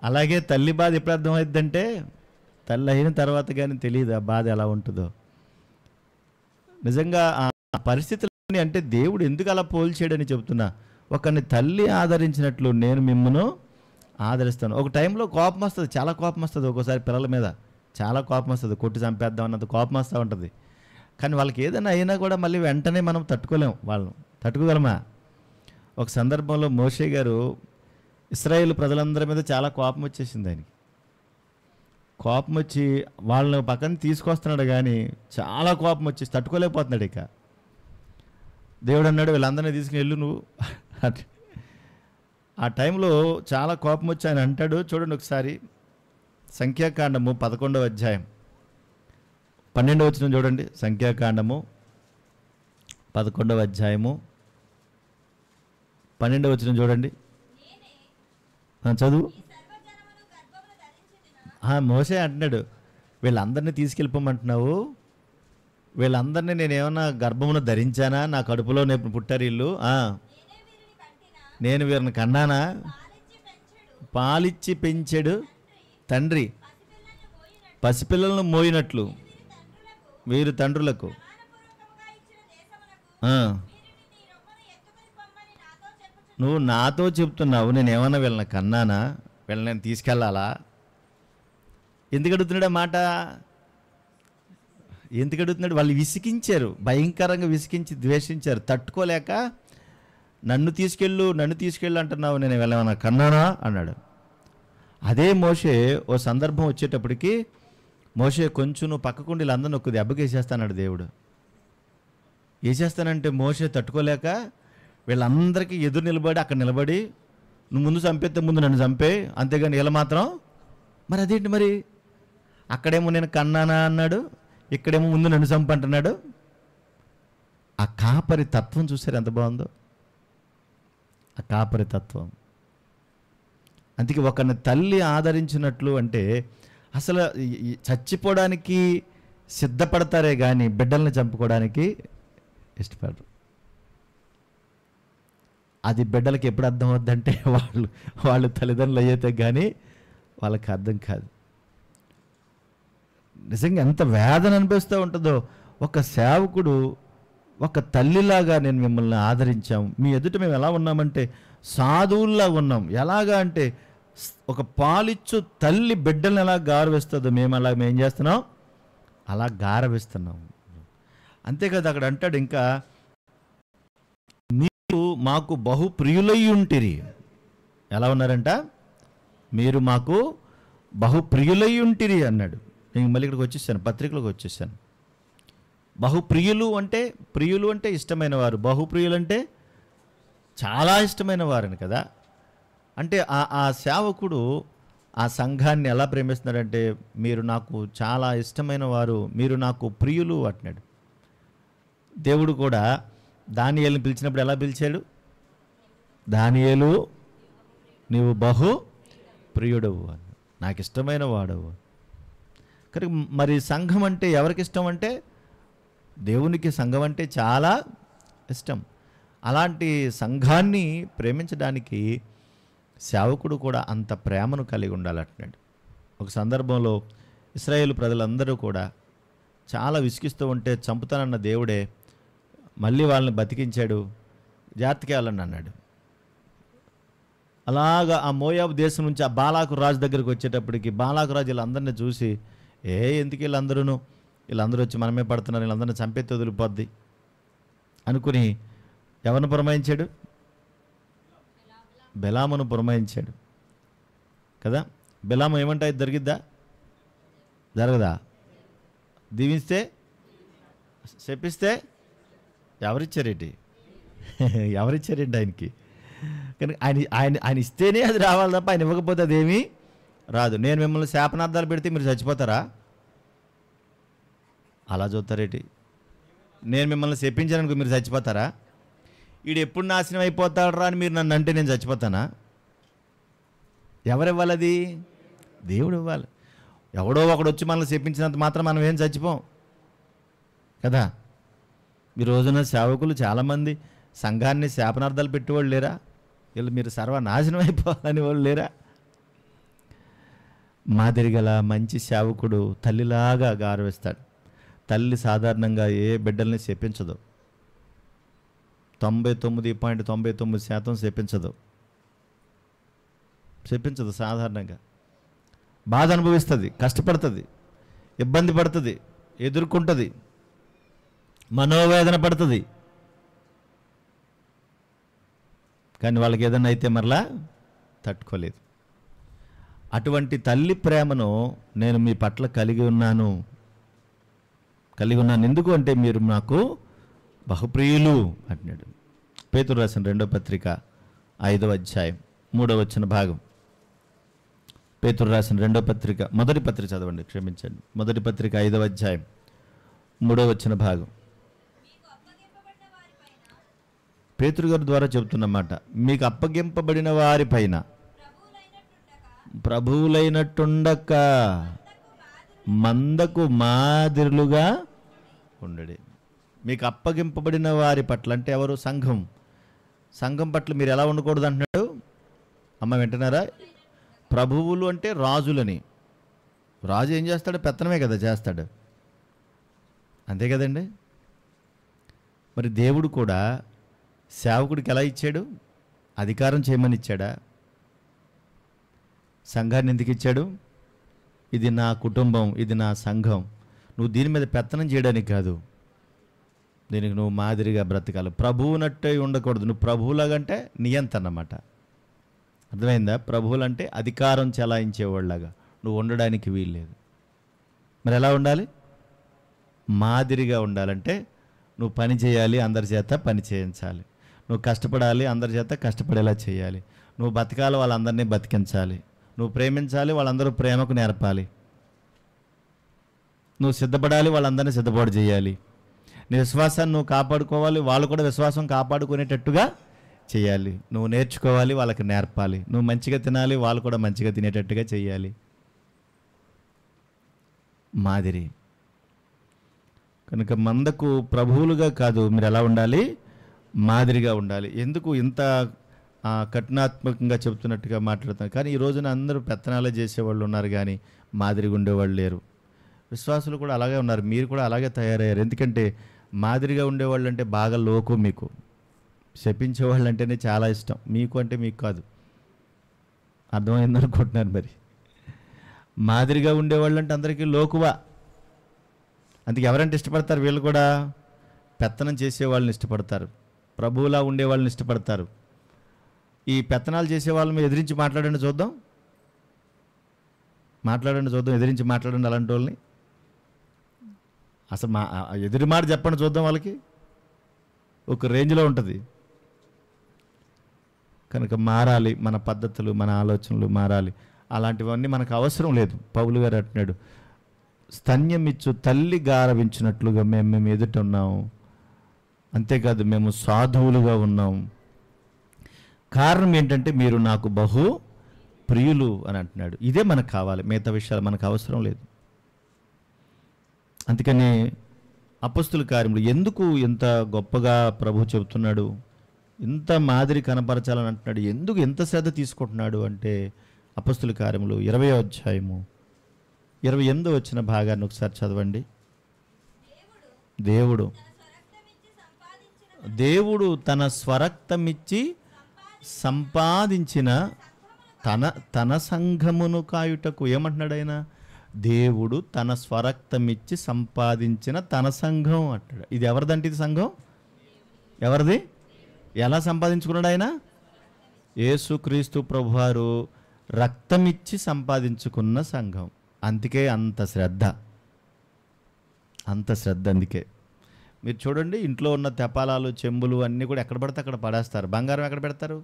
A: అలాగే తల్లి బాధ ఎప్పుడు అర్థమవుద్దంటే, తల్లి అయిన తర్వాత కానీ తెలియదు ఆ బాధ ఎలా ఉంటుందో. నిజంగా ఆ పరిస్థితులని అంటే దేవుడు ఎందుకు అలా పోల్చాడని చెప్తున్నా. ఒకరిని తల్లి ఆదరించినట్లు నేను మిమ్మను ఆదరిస్తాను. ఒక టైంలో కోపం వస్తుంది, చాలా కోపం వస్తుంది. ఒక్కోసారి పిల్లల మీద చాలా కోపం వస్తుంది, కొట్టి చంపేద్దాం అన్నంత కోపం వస్తూ ఉంటుంది. కానీ వాళ్ళకి ఏదైనా అయినా కూడా మళ్ళీ వెంటనే మనం తట్టుకోలేం. వాళ్ళను తట్టుకోగలమా? ఒక సందర్భంలో మోషే గారు ఇశ్రాయేలు ప్రజలందరి మీద చాలా కోపం వచ్చేసింది ఆయనకి. కోపం వచ్చి వాళ్ళని పక్కన తీసుకొస్తున్నాడు, కానీ చాలా కోపం వచ్చేసి తట్టుకోలేకపోతున్నాడు. ఇక దేవుడు అన్నాడు, వీళ్ళందరినీ తీసుకుని వెళ్ళు నువ్వు. ఆ టైంలో చాలా కోపం వచ్చి ఆయన అంటాడు. చూడండి ఒకసారి సంఖ్యాకాండము 11వ అధ్యాయం 12వ వచనం చూడండి. సంఖ్యాకాండము 11వ అధ్యాయము 12వ వచనం చూడండి. చదువు. మోషే అంటున్నాడు, వీళ్ళందరినీ తీసుకెళ్ళిపోమంటున్నావు, వీళ్ళందరినీ నేనేమన్నా గర్భమును ధరించానా? నా కడుపులో పుట్టారు వీళ్ళు, నేను వీరిని కన్నానా? పాలిచ్చి పెంచాడు తండ్రి పసిపిల్లలను మోయినట్లు వీరు తండ్రులకు. నువ్వు నాతో చెప్తున్నావు, నేనేమన్నా వీళ్ళని కన్నానా? వీళ్ళని నేను తీసుకెళ్ళాలా? ఎందుకు అడుగుతున్నాడు ఆ మాట? ఎందుకు అడుగుతున్నాడు? వాళ్ళు విసిగించారు, భయంకరంగా విసిగించి ద్వేషించారు. తట్టుకోలేక నన్ను తీసుకెళ్ళు అంటున్నావు, నేను వెళ్ళమన్నా కన్నానా అన్నాడు. అదే మోషే ఓ సందర్భం వచ్చేటప్పటికి మోషే కొంచెం నువ్వు పక్కకుండి వీళ్ళందరినీ ఒక దెబ్బకి వేసేస్తాన్నాడు దేవుడు. వేసేస్తానంటే మోషే తట్టుకోలేక వీళ్ళందరికీ ఎదురు నిలబడి అక్కడ నిలబడి, నువ్వు ముందు చంపేస్తే ముందు నన్ను చంపే, అంతేగాని వీళ్ళ మాత్రం. మరి అదేంటి మరి? అక్కడేమో నేను కన్నానా అన్నాడు, ఇక్కడేమో ముందు నన్ను చంపంటున్నాడు. ఆ కాపరి తత్వం చూసారు ఎంత బాగుందో? ఆ కాపరి తత్వం. అందుకే ఒకరిని తల్లి ఆదరించినట్లు అంటే అసలు చచ్చిపోవడానికి సిద్ధపడతారే కానీ బిడ్డల్ని చంపుకోవడానికి ఇష్టపడరు. అది బిడ్డలకి ఎప్పుడు అర్థం అవుద్దంటే వాళ్ళు తల్లిదండ్రులు అయ్యేతే కానీ వాళ్ళకి అర్థం కాదు. నిజంగా ఎంత వేదన అనిపిస్తూ ఉంటుందో. ఒక సేవకుడు ఒక తల్లిలాగా నేను మిమ్మల్ని ఆదరించాం, మీ ఎదుట మేము ఎలా ఉన్నామంటే సాధువుల్లా ఉన్నాం. ఎలాగా అంటే ఒక పాలిచ్చు తల్లి బిడ్డల్ని ఎలా గారవిస్తుందో మేము ఏం చేస్తున్నాం, అలా గారవిస్తున్నాం. అంతేకాదు అక్కడ అంటాడు ఇంకా, మీరు మాకు బహు ప్రియులై ఉంటిరి. ఎలా ఉన్నారంట, మీరు మాకు బహు ప్రియులై ఉంటిరి అన్నాడు. నేను మళ్ళీ ఇక్కడికి వచ్చేసాను, పత్రికలోకి వచ్చేసాను. బహుప్రియులు అంటే ఇష్టమైన వారు, బహుప్రియులు అంటే చాలా ఇష్టమైన వారని కదా. అంటే ఆ సేవకుడు ఆ సంఘాన్ని ఎలా ప్రేమిస్తున్నాడంటే, మీరు నాకు చాలా ఇష్టమైన వారు, మీరు నాకు ప్రియులు అంటున్నాడు. దేవుడు కూడా దానియేలుని పిలిచినప్పుడు ఎలా పిలిచాడు, దానియేలు నీవు బహు ప్రియుడవు అని, నాకు ఇష్టమైన వాడవు. కానీ మరి సంఘం అంటే ఎవరికి ఇష్టం అంటే, దేవునికి సంఘం అంటే చాలా ఇష్టం. అలాంటి సంఘాన్ని ప్రేమించడానికి సేవకుడు కూడా అంత ప్రేమను కలిగి ఉండాలంటున్నాడు. ఒక సందర్భంలో ఇశ్రాయేలు ప్రజలందరూ కూడా చాలా విసిగిస్తూ ఉంటే చంపుతానన్న దేవుడే మళ్ళీ వాళ్ళని బతికించాడు, జాగ్రత్తగా వెళ్ళండి అన్నాడు. అలాగా ఆ మోయాబు దేశం నుంచి ఆ బాలాకు రాజు దగ్గరికి వచ్చేటప్పటికి బాలాకు రాజు వీళ్ళందరినీ చూసి, ఎందుకు వీళ్ళందరూ వచ్చి మనమే పడుతున్నారు, వీళ్ళందరినీ చంపేసి వదిలిపోద్ది అనుకుని ఎవరిని పురమాయించాడు, బెలామును పురమాయించాడు కదా. బెలాము ఏమంటే జరిగిద్దా, జరగదా? దీవిస్తే చెప్పిస్తే ఎవరిచ్చారేంటి ఆయనకి? కానీ ఆయన ఇస్తేనే అది రావాలి తప్ప ఆయన ఇవ్వకపోతే అదేమీ రాదు. నేను మిమ్మల్ని శాపనార్థాలు పెడితే మీరు చచ్చిపోతారా? అలా చూస్తారేంటి? నేను మిమ్మల్ని చెప్పించాననుకో మీరు చచ్చిపోతారా? వీడు ఎప్పుడు నాశనం అయిపోతాడరా అని మీరు నన్ను అంటే నేను చచ్చిపోతానా? ఎవరివ్వాలి అది? దేవుడు ఇవ్వాలి. ఎవడో ఒకడు వచ్చి మనల్ని చెప్పించినంత మాత్రం మనం ఏం చచ్చిపోం కదా. ఈ రోజున సేవకులు చాలామంది సంఘాన్ని శాపనార్థాలు పెట్టేవాళ్ళు లేరా? వీళ్ళు మీరు సర్వనాశనం అయిపోవాలని వాళ్ళు లేరా? మాదిరిగల మంచి సేవకుడు తల్లిలాగా గౌరవిస్తాడు. తల్లి సాధారణంగా ఏ బిడ్డల్ని శపించదు. 99.99% శపించదు. సాధారణంగా బాధ అనుభవిస్తుంది, కష్టపడుతుంది, ఇబ్బంది పడుతుంది, ఎదుర్కొంటుంది, మనోవేదన పడుతుంది. కానీ వాళ్ళకి ఏదైనా అయితే మరలా తట్టుకోలేదు. అటువంటి తల్లి ప్రేమను నేను మీ పట్ల కలిగి ఉన్నాను. ఎందుకు అంటే మీరు నాకు బహుప్రియులు అంటున్నాడు. పేతురు రాసిన 2వ పత్రిక 5వ అధ్యాయం 3వ వచన భాగం. పేతురు రాసిన 2వ పత్రిక మొదటి పత్రిక చదవండి, క్షమించండి. మొదటి పత్రిక 5వ అధ్యాయం 3వ వచన భాగం. పేతురు గారి ద్వారా చెబుతున్నమాట. మీకు అప్పగింపబడిన వారిపైన ప్రభువులైనట్టుండక మందకు మాదిరులుగా ఉండడి. మీకు అప్పగింపబడిన వారి పట్ల అంటే ఎవరు? సంఘం పట్ల మీరు ఎలా ఉండకూడదు అంటున్నాడు. అమ్మ వింటున్నారా? ప్రభువులు అంటే రాజులని. రాజు ఏం చేస్తాడు? పెత్తనమే కదా చేస్తాడు, అంతే కదండి. మరి దేవుడు కూడా సేవకుడికి ఎలా ఇచ్చాడు? అధికారం చేయమని ఇచ్చాడా? సంఘాన్ని ఎందుకు ఇచ్చాడు? ఇది నా కుటుంబం, ఇది నా సంఘం, నువ్వు దీని మీద పెత్తనం చేయడానికి కాదు, దీనికి నువ్వు మాదిరిగా బ్రతకాలి. ప్రభువునట్టే ఉండకూడదు. నువ్వు ప్రభువులాగంటే నియంత అన్నమాట. అర్థమైందా? ప్రభువులంటే అధికారం చెలాయించేవాళ్ళలాగా నువ్వు ఉండడానికి వీల్లేదు. మరి ఎలా ఉండాలి? మాదిరిగా ఉండాలంటే నువ్వు పని చేయాలి, అందరి చేత పని చేయించాలి. నువ్వు కష్టపడాలి, అందరి చేత కష్టపడేలా చేయాలి. నువ్వు బతకాలి, వాళ్ళందరినీ బతికించాలి. నువ్వు ప్రేమించాలి, వాళ్ళందరూ ప్రేమకు నేర్పాలి. నువ్వు సిద్ధపడాలి, వాళ్ళందరినీ సిద్ధపాటు చేయాలి. నీ విశ్వాసాన్ని నువ్వు కాపాడుకోవాలి, వాళ్ళు కూడా విశ్వాసం కాపాడుకునేటట్టుగా చేయాలి. నువ్వు నేర్చుకోవాలి, వాళ్ళకి నేర్పాలి. నువ్వు మంచిగా తినాలి, వాళ్ళు కూడా మంచిగా తినేటట్టుగా చేయాలి. మాదిరి. కనుక మందకు ప్రభువులుగా కాదు, మీరు ఎలా ఉండాలి? మాదిరిగా ఉండాలి. ఎందుకు ఇంత కఠినాత్మకంగా చెప్తున్నట్టుగా మాట్లాడుతాను, కానీ ఈ రోజున అందరూ పెత్తనాలే చేసేవాళ్ళు ఉన్నారు, కానీ మాదిరిగా ఉండేవాళ్ళు లేరు. విశ్వాసులు కూడా అలాగే ఉన్నారు, మీరు కూడా అలాగే తయారయ్యారు. ఎందుకంటే మాదిరిగా ఉండేవాళ్ళు అంటే బాగా లోకు, మీకు శపించేవాళ్ళు అంటేనే చాలా ఇష్టం, మీకు అంటే మీకు కాదు. అర్థమైందనుకుంటున్నాను. మరి మాదిరిగా ఉండేవాళ్ళు అంటే అందరికీ లోకువా. అందుకే ఎవరంటే ఇష్టపడతారు? వీళ్ళు కూడా పెత్తనం చేసేవాళ్ళని ఇష్టపడతారు, ప్రభువులా ఉండేవాళ్ళని ఇష్టపడతారు. ఈ పెత్తనాలు చేసే వాళ్ళని ఎదిరించి మాట్లాడండి చూద్దాం, ఎదిరించి మాట్లాడండి అలాంటి వాళ్ళని. అసలు ఎదురు మాట చెప్పండి చూద్దాం, వాళ్ళకి ఒక రేంజ్లో ఉంటుంది. కనుక మారాలి, మన పద్ధతులు, మన ఆలోచనలు మారాలి. అలాంటివన్నీ మనకు అవసరం లేదు. పౌలు గారు అంటున్నాడు, స్తన్యమిచ్చు తల్లి గారవించినట్లుగా మేము ఎదుట ఉన్నాము, అంతేకాదు మేము సాధువులుగా ఉన్నాం. కారణం ఏంటంటే మీరు నాకు బహు ప్రియులు అని అంటున్నాడు. ఇదే మనకు కావాలి, మిగతా విషయాలు మనకు అవసరం లేదు. అందుకని అపొస్తలుల కార్యములు ఎందుకు ఇంత గొప్పగా ప్రభు చెబుతున్నాడు, ఇంత మాదిరి కనపరచాలని అంటున్నాడు, ఎందుకు ఎంత శ్రద్ధ తీసుకుంటున్నాడు అంటే, అపొస్తలుల కార్యములు 20వ అధ్యాయము 28 వచ్చిన భాగాన్ని ఒకసారి చదవండి. దేవుడు తన స్వరక్తమిచ్చి సంపాదించిన తన సంఘమును కాయుటకు, ఏమంటున్నాడు ఆయన? దేవుడు తన స్వరక్తమిచ్చి సంపాదించిన తన సంఘం అంటాడు. ఇది ఎవరిదంటే ఇది సంఘం? ఎవరిది? ఎలా సంపాదించుకున్నాడు ఆయన? యేసుక్రీస్తు ప్రభువారు రక్తమిచ్చి సంపాదించుకున్న సంఘం. అందుకే అంత శ్రద్ధ. అందుకే మీరు చూడండి, ఇంట్లో ఉన్న తెపాలాలు, చెంబులు అన్నీ కూడా ఎక్కడ పడితే అక్కడ పడేస్తారు. బంగారం ఎక్కడ పెడతారు?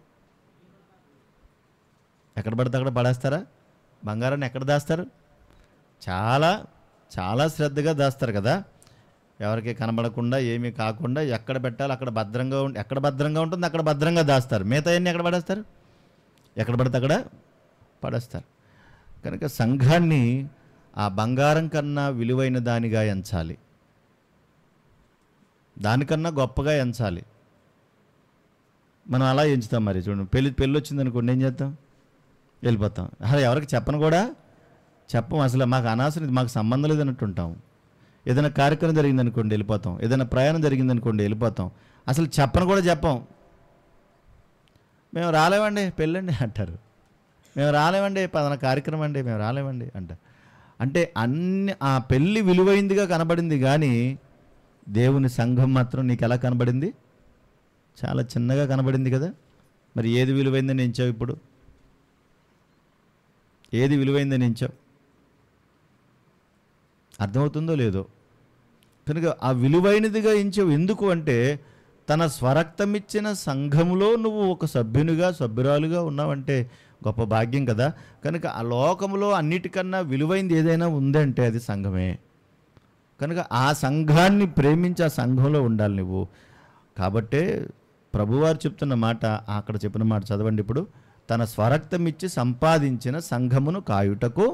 A: ఎక్కడ పడితే అక్కడ పడేస్తారా? బంగారాన్ని ఎక్కడ దాస్తారు? చాలా చాలా శ్రద్ధగా దాస్తారు కదా. ఎవరికి కనబడకుండా, ఏమీ కాకుండా ఎక్కడ పెట్టాలి అక్కడ భద్రంగా ఎక్కడ భద్రంగా ఉంటుంది అక్కడ భద్రంగా దాస్తారు. మిగతా అన్నీ ఎక్కడ పడేస్తారు? ఎక్కడ పడితే అక్కడ పడేస్తారు. కనుక సంఘాన్ని ఆ బంగారం కన్నా విలువైన దానిగా ఎంచాలి, దానికన్నా గొప్పగా ఎంచాలి. మనం అలా ఎంచుతాం. మరి చూడండి, పెళ్ళి వచ్చిందనుకోండి, ఏం చేస్తాం? వెళ్ళిపోతాం. అసలు ఎవరికి చెప్పను కూడా చెప్పం. అసలు మాకు అనవసరం, ఇది మాకు సంబంధం లేదన్నట్టు ఉంటాం. ఏదైనా కార్యక్రమం జరిగిందనుకోండి వెళ్ళిపోతాం, ఏదైనా ప్రయాణం జరిగిందనుకోండి వెళ్ళిపోతాం. అసలు చెప్పను కూడా చెప్పం. మేము రాలేమండి పెళ్ళండి అంటారు, మేము రాలేమండి పలానా కార్యక్రమం అండి, మేము రాలేమండి అంటారు. అంటే అన్ని ఆ పెళ్ళి విలువైందిగా కనబడింది, కానీ దేవుని సంఘం మాత్రం నీకు ఎలా కనబడింది? చాలా చిన్నగా కనబడింది కదా. మరి ఏది విలువైందని ఎంచావు? ఇప్పుడు ఏది విలువైందని ఎంచావు? అర్థమవుతుందో లేదో. కనుక ఆ విలువైనదిగా ఎంచావు. ఎందుకు అంటే తన స్వరక్తమిచ్చిన సంఘములో నువ్వు ఒక సభ్యురాలుగా ఉన్నావంటే గొప్ప భాగ్యం కదా. కనుక ఆ లోకములో అన్నిటికన్నా విలువైంది ఏదైనా ఉందంటే అది సంఘమే. కనుక ఆ సంఘాన్ని ప్రేమించి ఆ సంఘంలో ఉండాలి నువ్వు. కాబట్టే ప్రభువారు చెప్తున్న మాట, అక్కడ చెప్పిన మాట చదవండి ఇప్పుడు. తన స్వరక్తమిచ్చి సంపాదించిన సంఘమును కాయుటకు.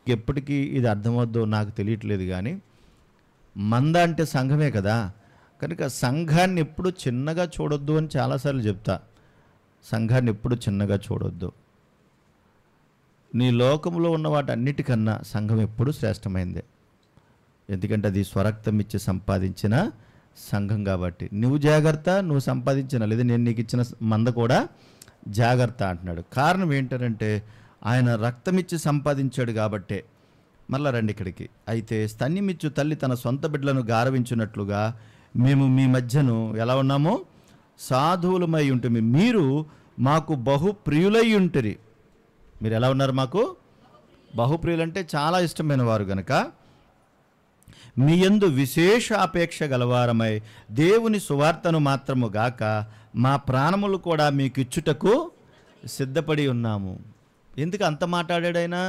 A: ఎప్పటికీ ఇది అర్థమవుద్దో నాకు తెలియట్లేదు, కానీ మంద అంటే సంఘమే కదా. కనుక సంఘాన్ని ఎప్పుడు చిన్నగా చూడొద్దు అని చాలాసార్లు చెప్తా. సంఘాన్ని ఎప్పుడు చిన్నగా చూడొద్దు. నీ లోకంలో ఉన్న వాటి అన్నిటికన్నా సంఘం ఎప్పుడు శ్రేష్టమైందే. ఎందుకంటే అది స్వరక్తం ఇచ్చి సంపాదించిన సంఘం కాబట్టి. నువ్వు జాగ్రత్త, నువ్వు సంపాదించిన లేదా నేను నీకు ఇచ్చిన మంద కూడా జాగ్రత్త అంటున్నాడు. కారణం ఏంటంటే ఆయన రక్తమిచ్చి సంపాదించాడు కాబట్టే. మళ్ళా రండి ఇక్కడికి. అయితే స్తన్యమిచ్చు తల్లి తన సొంత బిడ్డలను గారవించినట్లుగా మేము మీ మధ్యను ఎలా ఉన్నామో సాధువులమై ఉంటుంది. మీరు మాకు బహుప్రియులై ఉంటిరి. మీరు ఎలా ఉన్నారు? మాకు బహుప్రియులంటే చాలా ఇష్టమైన వారు గనక మీ యందు విశేష అపేక్ష గలవారమై దేవుని సువార్తను మాత్రము గాక మా ప్రాణములు కూడా మీకు ఇచ్చుటకు సిద్ధపడి ఉన్నాము. ఎందుకు అంత మాట్లాడాడైనా?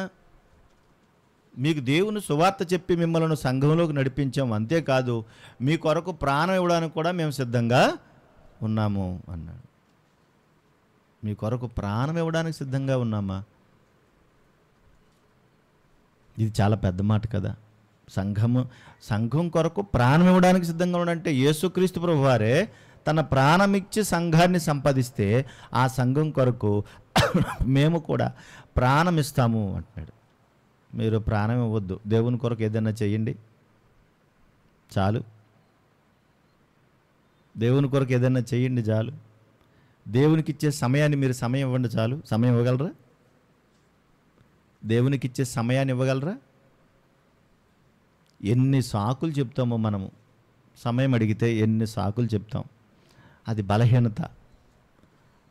A: మీకు దేవుని సువార్త చెప్పి మిమ్మల్ని సంఘంలోకి నడిపించాం, అంతేకాదు మీ కొరకు ప్రాణం ఇవ్వడానికి కూడా మేము సిద్ధంగా ఉన్నాము అన్నాడు. మీ కొరకు ప్రాణం ఇవ్వడానికి సిద్ధంగా ఉన్నామా? ఇది చాలా పెద్ద మాట కదా. సంఘం కొరకు ప్రాణం ఇవ్వడానికి సిద్ధంగా ఉన్నాడంటే యేసుక్రీస్తు ప్రభు వారే తన ప్రాణమిచ్చి సంఘాన్ని సంపాదిస్తే ఆ సంఘం కొరకు మేము కూడా ప్రాణం ఇస్తాము అంటున్నాడు. మీరు ప్రాణం ఇవ్వద్దు, దేవుని కొరకు ఏదైనా చెయ్యండి చాలు. దేవుని కొరకు ఏదైనా చెయ్యండి చాలు. దేవునికి ఇచ్చే సమయాన్ని మీరు సమయం ఇవ్వండి చాలు. సమయం ఇవ్వగలరా? దేవునికి ఇచ్చే సమయాన్ని ఇవ్వగలరా? ఎన్ని సాకులు చెప్తామో మనము. సమయం అడిగితే ఎన్ని సాకులు చెప్తాం. అది బలహీనత.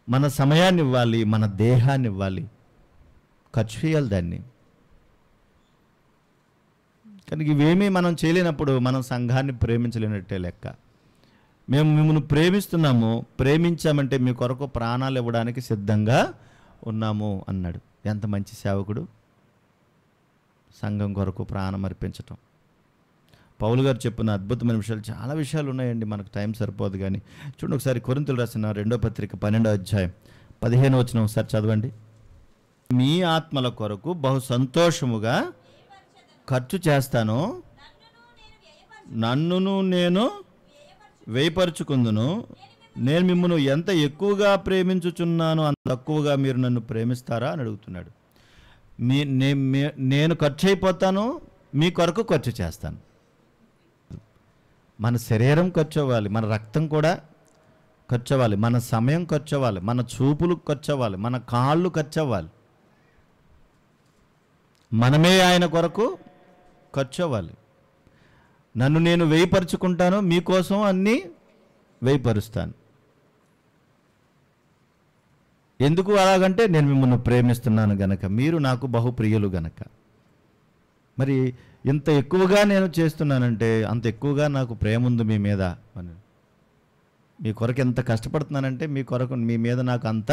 A: మన సమయాన్ని ఇవ్వాలి, మన దేహాన్ని ఇవ్వాలి, ఖర్చు చేయాలి దాన్ని. కనుక ఇవేమీ మనం చేయలేనప్పుడు మనం సంఘాన్ని ప్రేమించలేనట్టే లెక్క. మేము మిమ్మల్ని ప్రేమిస్తున్నాము, ప్రేమించామంటే మీ కొరకు ప్రాణాలు ఇవ్వడానికి సిద్ధంగా ఉన్నాము అన్నాడు. ఎంత మంచి సేవకుడు! సంఘం కొరకు ప్రాణం అర్పించటం. పౌలు గారు చెప్పిన అద్భుతమైన విషయాలు చాలా విషయాలు ఉన్నాయండి, మనకు టైం సరిపోదు. కానీ చూడండి ఒకసారి కొరింథీయులు రాసిన 2వ పత్రిక 12వ అధ్యాయం 15వ వచనం ఒకసారి చదవండి. మీ ఆత్మల కొరకు బహు సంతోషముగా ఖర్చు చేస్తాను, నన్నును నేను వేయపరుచుకుందును. నేను మిమ్మల్ని ఎంత ఎక్కువగా ప్రేమించుచున్నానో అంత తక్కువగా మీరు నన్ను ప్రేమిస్తారా అని అడుగుతున్నాడు. నేను ఖర్చు అయిపోతాను, మీ కొరకు ఖర్చు చేస్తాను. మన శరీరం ఖర్చు అవ్వాలి, మన రక్తం కూడా ఖర్చు అవ్వాలి, మన సమయం ఖర్చు అవ్వాలి, మన చూపులు ఖర్చు అవ్వాలి, మన కాళ్ళు ఖర్చు అవ్వాలి. మనమే ఆయన కొరకు ఖర్చు అవ్వాలి. నన్ను నేను వేయపరుచుకుంటాను, మీకోసం అన్నీ వేయపరుస్తాను. ఎందుకు అలాగంటే నేను మిమ్మల్ని ప్రేమిస్తున్నాను గనక, మీరు నాకు బహుప్రియులు గనక. మరి ఇంత ఎక్కువగా నేను చేస్తున్నానంటే అంత ఎక్కువగా నాకు ప్రేమ ఉంది మీ మీద. మీ కొరకు ఎంత కష్టపడుతున్నానంటే మీ కొరకు మీ మీద నాకు అంత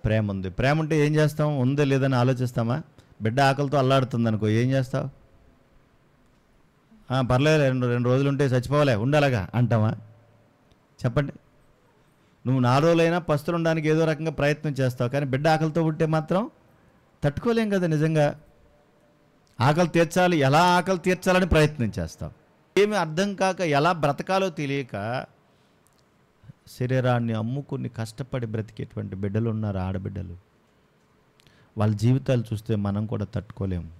A: ప్రేమ ఉంది. ప్రేమ ఉంటే ఏం చేస్తాం? ఉందో లేదని ఆలోచిస్తామా? బిడ్డ ఆకలితో అల్లాడుతుంది అనుకో, ఏం చేస్తావు? పర్లేదు, రెండు రోజులు ఉంటే చచ్చిపోవాలే, ఉండాలగా అంటావా? చెప్పండి. నువ్వు 4 రోజులైనా పస్తులు ఉండడానికి ఏదో రకంగా ప్రయత్నం చేస్తావు, కానీ బిడ్డ ఆకలితో ఉంటే మాత్రం తట్టుకోలేం కదా. నిజంగా ఆకలి తీర్చాలి, ఎలా ఆకలి తీర్చాలని ప్రయత్నం చేస్తాం. ఏమి అర్థం కాక, ఎలా బ్రతకాలో తెలియక శరీరాన్ని అమ్ముకుని కష్టపడి బ్రతికేటువంటి బిడ్డలు ఉన్నారు, ఆడబిడ్డలు. వాళ్ళ జీవితాలు చూస్తే మనం కూడా తట్టుకోలేము.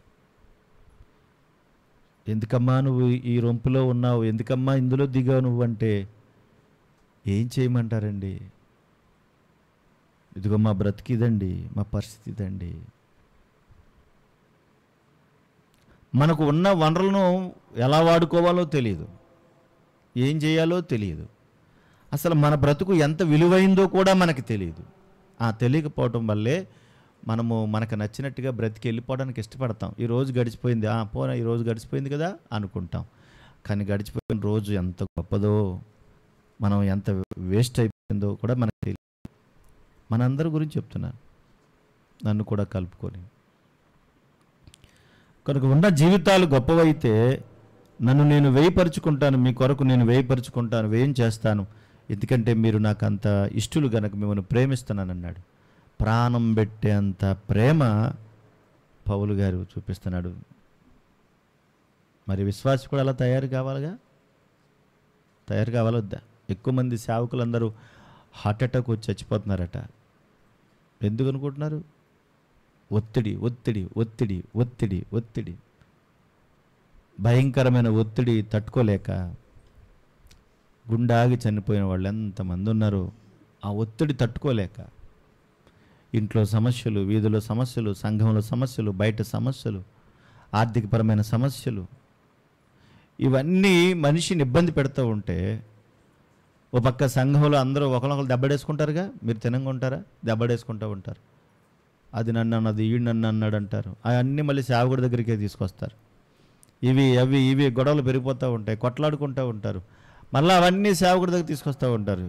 A: ఎందుకమ్మా నువ్వు ఈ రొంపులో ఉన్నావు, ఎందుకమ్మా ఇందులో దిగావు నువ్వు అంటే ఏం చేయమంటారండి? ఇదిగో మా బ్రతికిదండి, మా పరిస్థితి ఇదండి. మనకు ఉన్న వనరులను ఎలా వాడుకోవాలో తెలియదు, ఏం చేయాలో తెలియదు, అసలు మన బ్రతుకు ఎంత విలువైందో కూడా మనకి తెలియదు. తెలియకపోవటం వల్లే మనము మనకు నచ్చినట్టుగా బ్రతికి వెళ్ళిపోవడానికి ఇష్టపడతాం. ఈ రోజు గడిచిపోయింది, పోనా ఈ రోజు గడిచిపోయింది కదా అనుకుంటాం. కానీ గడిచిపోయిన రోజు ఎంత గొప్పదో, మనం ఎంత వేస్ట్ అయిపోయిందో కూడా మనకు తెలియదు. మనందరి గురించి చెప్తున్నాను, నన్ను కూడా కలుపుకొని. కనుక ఉన్న జీవితాలు గొప్పవైతే నన్ను నేను వేయపరుచుకుంటాను, మీ కొరకు నేను వేయపరుచుకుంటాను, వ్యయం చేస్తాను, ఎందుకంటే మీరు నాకు అంత ఇష్టలు గనక మిమ్మల్ని ప్రేమిస్తున్నానన్నాడు. ప్రాణం పెట్టేంత ప్రేమ పౌలు గారు చూపిస్తున్నాడు. మరి విశ్వాసి కూడా అలా తయారు కావాలిగా, తయారు కావాలొద్దా? ఎక్కువ మంది సేవకులందరూ హార్ట్ అటాక్ వచ్చి చచ్చిపోతున్నారట. ఎందుకు అనుకుంటున్నారు? ఒత్తిడి ఒత్తిడి ఒత్తిడి ఒత్తిడి ఒత్తిడి, భయంకరమైన ఒత్తిడి తట్టుకోలేక గుండాగి చనిపోయిన వాళ్ళు ఎంతమంది ఉన్నారు. ఆ ఒత్తిడి తట్టుకోలేక ఇంట్లో సమస్యలు, వీధిలో సమస్యలు, సంఘంలో సమస్యలు, బయట సమస్యలు, ఆర్థికపరమైన సమస్యలు, ఇవన్నీ మనిషిని ఇబ్బంది పెడుతూ ఉంటే ఓ పక్క సంఘంలో అందరూ ఒకరినొకరు దెబ్బడేసుకుంటారుగా. మీరు తినంగా ఉంటారా? దెబ్బడేసుకుంటూ ఉంటారు. అది నన్ను అన్నది, ఈడు నన్ను అన్నాడు అంటారు. అవన్నీ మళ్ళీ సేవకుడి దగ్గరికే తీసుకొస్తారు. ఇవి గొడవలు పెరిగిపోతూ ఉంటాయి, కొట్లాడుకుంటూ ఉంటారు. మళ్ళీ అవన్నీ సేవకుడి దగ్గర తీసుకొస్తూ ఉంటారు.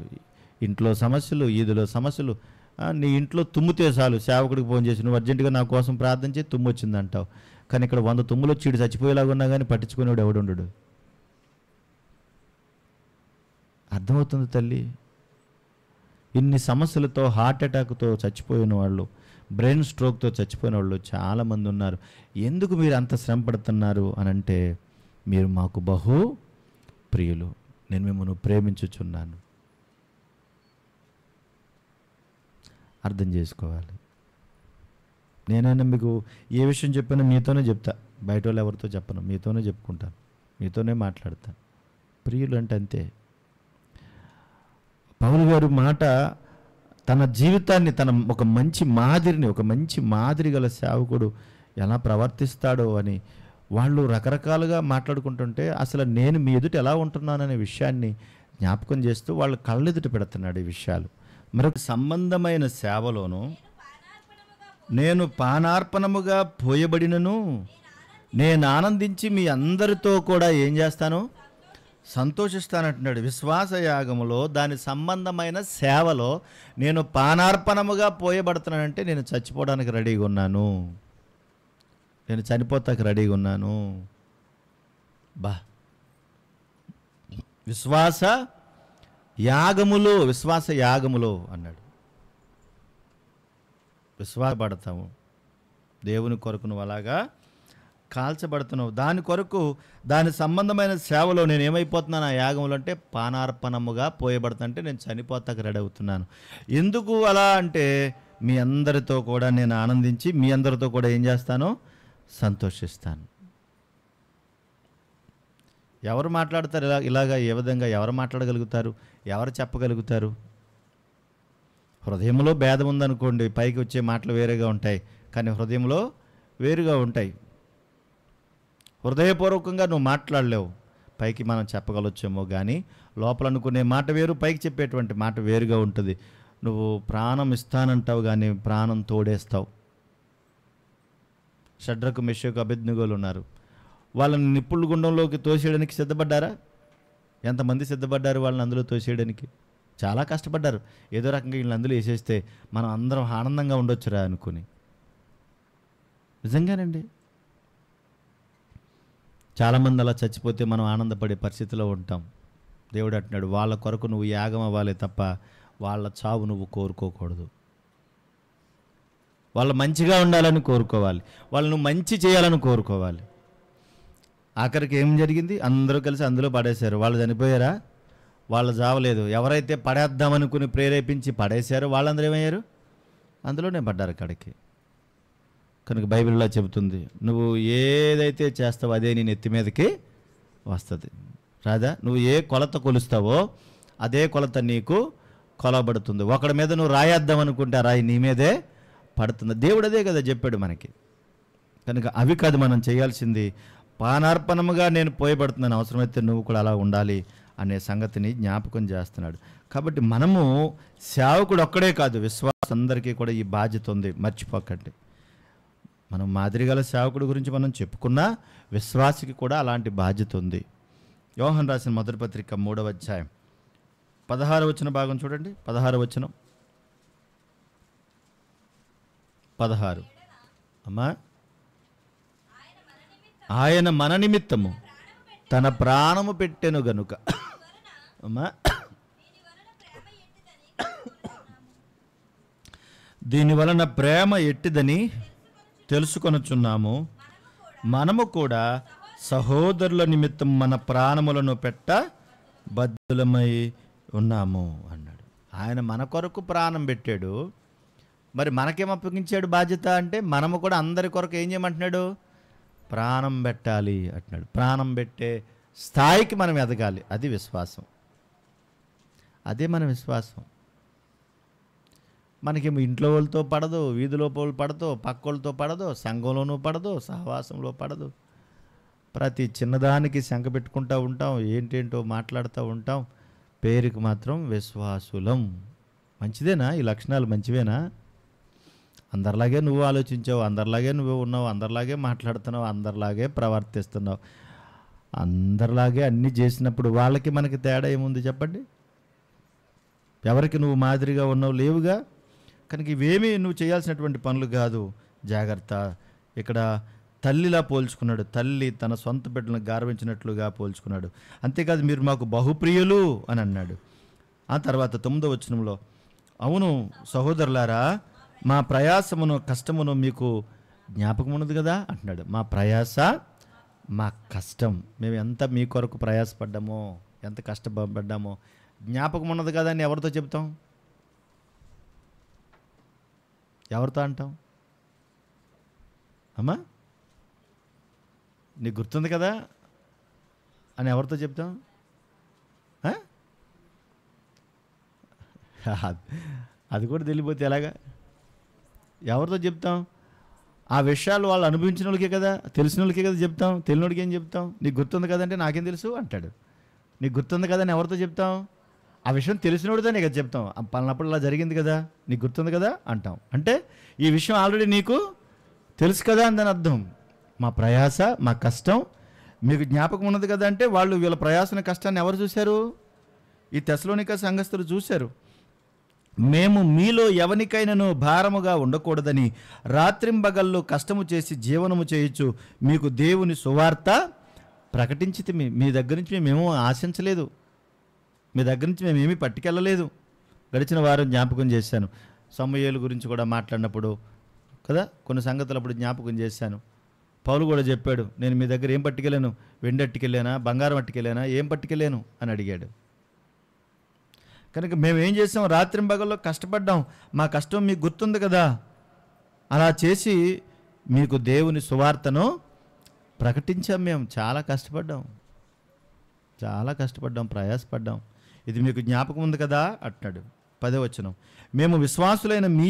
A: ఇంట్లో సమస్యలు, ఈదులో సమస్యలు. నీ ఇంట్లో తుమ్మితే చాలు సేవకుడికి ఫోన్ చేసి, నువ్వు అర్జెంటుగా నా కోసం ప్రార్థన చేసి తుమ్ము వచ్చింది అంటావు. కానీ ఇక్కడ 100 తుమ్ములు వచ్చి ఇటు చచ్చిపోయేలాగా ఉన్నా కానీ పట్టించుకునేవాడు ఎవడుండడు. అర్థమవుతుంది తల్లి? ఇన్ని సమస్యలతో, హార్ట్ అటాక్తో చచ్చిపోయిన వాళ్ళు, బ్రెయిన్ స్ట్రోక్తో చచ్చిపోయిన వాళ్ళు చాలామంది ఉన్నారు. ఎందుకు మీరు అంత శ్రమ పడుతున్నారు అని అంటే, మీరు మాకు బహు ప్రియులు, నేను మిమ్మల్ని ప్రేమించుచున్నాను. అర్థం చేసుకోవాలి. నేనైనా మీకు ఏ విషయం చెప్పినా మీతోనే చెప్తా, బయట వాళ్ళు ఎవరితో చెప్పను, మీతోనే చెప్పుకుంటాను, మీతోనే మాట్లాడతాను. ప్రియులు అంటే అంతే. పౌలు గారు మాట తన జీవితాన్ని, తన ఒక మంచి మాదిరి గల సేవకుడు ఎలా ప్రవర్తిస్తాడో అని వాళ్ళు రకరకాలుగా మాట్లాడుకుంటుంటే అసలు నేను మీ ఎదుట ఎలా ఉంటున్నాననే విషయాన్ని జ్ఞాపకం చేస్తూ వాళ్ళు కళ్ళెదుట పెడుతున్నాడు ఈ విషయాలు. మరొక సంబంధమైన సేవలోను నేను పానార్పణముగా పోయబడినను నేను ఆనందించి మీ అందరితో కూడా ఏం చేస్తాను, సంతోషిస్తానంటున్నాడు. విశ్వాస యాగములో దాని సంబంధమైన సేవలో నేను పానార్పణముగా పోయబడుతున్నానంటే నేను చచ్చిపోవడానికి రెడీగా ఉన్నాను, నేను చనిపోతానికి రెడీగా ఉన్నాను. విశ్వాస యాగములో అన్నాడు. విశ్వాసపడతాము, దేవుని కొరకు నువ్వు అలాగా కాల్చబడుతున్నావు. దాని కొరకు దాని సంబంధమైన సేవలో నేను ఏమైపోతున్నాను ఆ యాగంలో అంటే పానార్పణముగా పోయబడుతుంటే నేను చనిపోతాక రెడీ అవుతున్నాను. ఎందుకు అలా అంటే మీ అందరితో కూడా నేను ఆనందించి మీ అందరితో కూడా ఏం చేస్తాను, సంతోషిస్తాను. ఎవరు మాట్లాడతారు ఇలాగా? ఏ విధంగా ఎవరు మాట్లాడగలుగుతారు, ఎవరు చెప్పగలుగుతారు? హృదయంలో భేదం ఉందనుకోండి, పైకి వచ్చే మాటలు వేరేగా ఉంటాయి, కానీ హృదయంలో వేరుగా ఉంటాయి. హృదయపూర్వకంగా నువ్వు మాట్లాడలేవు, పైకి మనం చెప్పగలొచ్చేమో కానీ లోపల అనుకునే మాట వేరు, పైకి చెప్పేటువంటి మాట వేరుగా ఉంటుంది. నువ్వు ప్రాణం ఇస్తానంటావు కానీ ప్రాణం తోడేస్తావు. షడ్రకు, మెషకు, అబేద్నెగోలు ఉన్నారు. వాళ్ళని నిప్పుల గుండంలోకి తోసేయడానికి సిద్ధపడ్డారా? ఎంతమంది సిద్ధపడ్డారు వాళ్ళని అందులో తోసేయడానికి? చాలా కష్టపడ్డారు. ఏదో రకంగా వీళ్ళని అందులో వేసేస్తే మనం అందరం ఆనందంగా ఉండొచ్చురా అనుకుని. నిజంగానండి, చాలామంది అలా చచ్చిపోతే మనం ఆనందపడే పరిస్థితిలో ఉంటాం. దేవుడు అంటున్నాడు, వాళ్ళ కొరకు నువ్వు యాగం అవ్వాలి తప్ప వాళ్ళ చావు నువ్వు కోరుకోకూడదు. వాళ్ళు మంచిగా ఉండాలని కోరుకోవాలి, వాళ్ళు నువ్వు మంచి చేయాలని కోరుకోవాలి. ఆఖరికి ఏం జరిగింది? అందరూ కలిసి అందులో పడేశారు. వాళ్ళు చనిపోయారా? వాళ్ళు చావలేదు. ఎవరైతే పడేద్దామనుకుని ప్రేరేపించి పడేశారో వాళ్ళందరూ ఏమయ్యారు? అందులోనే పడ్డారు కాడికి. కనుక బైబిల్లో చెబుతుంది, నువ్వు ఏదైతే చేస్తావో అదే నీ నెత్తి మీదకి వస్తుంది. రాదా? నువ్వు ఏ కొలత కొలుస్తావో అదే కొలత నీకు కొలబడుతుంది. ఒకడి మీద నువ్వు రాయేద్దాం అనుకుంటే ఆ రాయి నీ మీదే పడుతుంది. దేవుడు అదే కదా చెప్పాడు మనకి. కనుక అవి కాదు మనం చేయాల్సింది. పానార్పణముగా నేను పోయబడుతున్నాను, అవసరమైతే నువ్వు కూడా అలా ఉండాలి అనే సంగతిని జ్ఞాపకం చేస్తున్నాడు. కాబట్టి మనము సేవకుడు ఒక్కడే కాదు, విశ్వాసం అందరికీ కూడా ఈ బాధ్యత ఉంది, మర్చిపోకండి. మనం మాదిరిగల సేవకుడి గురించి మనం చెప్పుకున్నా విశ్వాసికి కూడా అలాంటి బాధ్యత ఉంది. యోహాను రాసిన మొదటి పత్రిక 3వ అధ్యాయం 16వ వచనం భాగం చూడండి. 16వ వచనం 16. అమ్మా, ఆయన మన నిమిత్తము తన ప్రాణము పెట్టెను గనుక అమ్మా దీని వలన ప్రేమ ఎట్టిదని తెలుసుకొనుచున్నాము. మనము కూడా సహోదరుల నిమిత్తం మన ప్రాణములను పెట్ట బద్ధులమై ఉన్నాము అన్నాడు. ఆయన మన కొరకు ప్రాణం పెట్టాడు, మరి మనకేం అప్పగించాడు బాధ్యత అంటే మనము కూడా అందరి కొరకు ఏం చేయమంటున్నాడు? ప్రాణం పెట్టాలి అంటున్నాడు. ప్రాణం పెట్టే స్థాయికి మనం ఎదగాలి. అది విశ్వాసం, అదే మన విశ్వాసం. మనకేమో ఇంట్లో వాళ్ళతో పడదు, వీధిలో వాళ్ళు పడదు, పక్కోళ్ళతో పడదు, సంఘంలోనూ పడదు, సహవాసంలో పడదు. ప్రతి చిన్నదానికి శంక పెట్టుకుంటూ ఉంటాం, ఏంటేంటో మాట్లాడుతూ ఉంటాం. పేరుకి మాత్రం విశ్వాసులం. మంచిదేనా? ఈ లక్షణాలు మంచివేనా? అందరిలాగే నువ్వు ఆలోచించావు, అందరిలాగే నువ్వు ఉన్నావు, అందరిలాగే మాట్లాడుతున్నావు, అందరిలాగే ప్రవర్తిస్తున్నావు, అందరిలాగే అన్నీ చేసినప్పుడు వాళ్ళకి మనకి తేడా ఏముంది చెప్పండి? ఎవరికి నువ్వు మాదిరిగా ఉన్నావు? లేవుగా. కనుక ఇవేమీ నువ్వు చేయాల్సినటువంటి పనులు కాదు. జాగ్రత్త. ఇక్కడ తల్లిలా పోల్చుకున్నాడు. తల్లి తన సొంత బిడ్డలను గారవించినట్లుగా పోల్చుకున్నాడు. అంతేకాదు, మీరు మాకు బహుప్రియులు అని అన్నాడు. ఆ తర్వాత 9వ వచనంలో, అవును సహోదరులారా, మా ప్రయాసమును కష్టమును మీకు జ్ఞాపకం ఉన్నది కదా అంటున్నాడు. మా ప్రయాస మా కష్టం, మేము ఎంత మీ కొరకు ప్రయాసపడ్డామో, ఎంత కష్టపడ్డామో జ్ఞాపకం ఉన్నది కదా అని ఎవరితో చెప్తాం? ఎవరితో అంటాం? అమ్మా నీకు గుర్తుంది కదా అని ఎవరితో చెప్తాం? అది కూడా తెలియపోతే ఎలాగా? ఎవరితో చెప్తాం? ఆ విషయాలు వాళ్ళు అనుభవించిన వాళ్ళకే కదా, తెలిసిన వాళ్ళకే కదా చెప్తాం. తెలియనోడికి ఏం చెప్తాం? నీకు గుర్తుంది కదంటే నాకేం తెలుసు అంటాడు. నీకు గుర్తుంది కదా అని ఎవరితో చెప్తాం? ఆ విషయం తెలిసినోడితోనే కదా చెప్తాం. పలానప్పుడు ఇలా జరిగింది కదా, నీకు గుర్తుంది కదా అంటాం. అంటే ఈ విషయం ఆల్రెడీ నీకు తెలుసు కదా అని అర్థం. మా ప్రయాస, మా కష్టం మీకు జ్ఞాపకం ఉన్నది కదా అంటే వాళ్ళు వీళ్ళ ప్రయాసన కష్టాన్ని ఎవరు చూశారు? ఈ తెస్సలోనిక సంఘస్థులు చూశారు. మేము మీలో ఎవనికైనాను భారముగా ఉండకూడదని రాత్రింబగళ్ళు కష్టము చేసి జీవనము చేయొచ్చు మీకు దేవుని సువార్త ప్రకటించితే మీ దగ్గర నుంచి మేమేమో ఆశించలేదు, మీ దగ్గర నుంచి మేమేమీ పట్టుకెళ్ళలేదు. గడిచిన వారం జ్ఞాపకం చేశాను. సమూయేలు గురించి కూడా మాట్లాడినప్పుడు కదా కొన్ని సంగతులు అప్పుడు జ్ఞాపకం చేశాను. పౌలు కూడా చెప్పాడు, నేను మీ దగ్గర ఏం పట్టుకెళ్ళాను? వెండి అట్టుకెళ్ళానా, బంగారం అట్టుకెళ్ళానా, ఏం పట్టుకెళ్ళాను అని అడిగాడు. కనుక మేము ఏం చేసాం? రాత్రింబగల్లో కష్టపడ్డాం. మా కష్టం మీకు గుర్తుంది కదా. అలా చేసి మీకు దేవుని సువార్తను ప్రకటించాం. మేము చాలా కష్టపడ్డాం, ప్రయాసపడ్డాం. ఇది మీకు జ్ఞాపకం ఉంది కదా అంటున్నాడు. 10వ వచనం, మేము విశ్వాసులైన మీ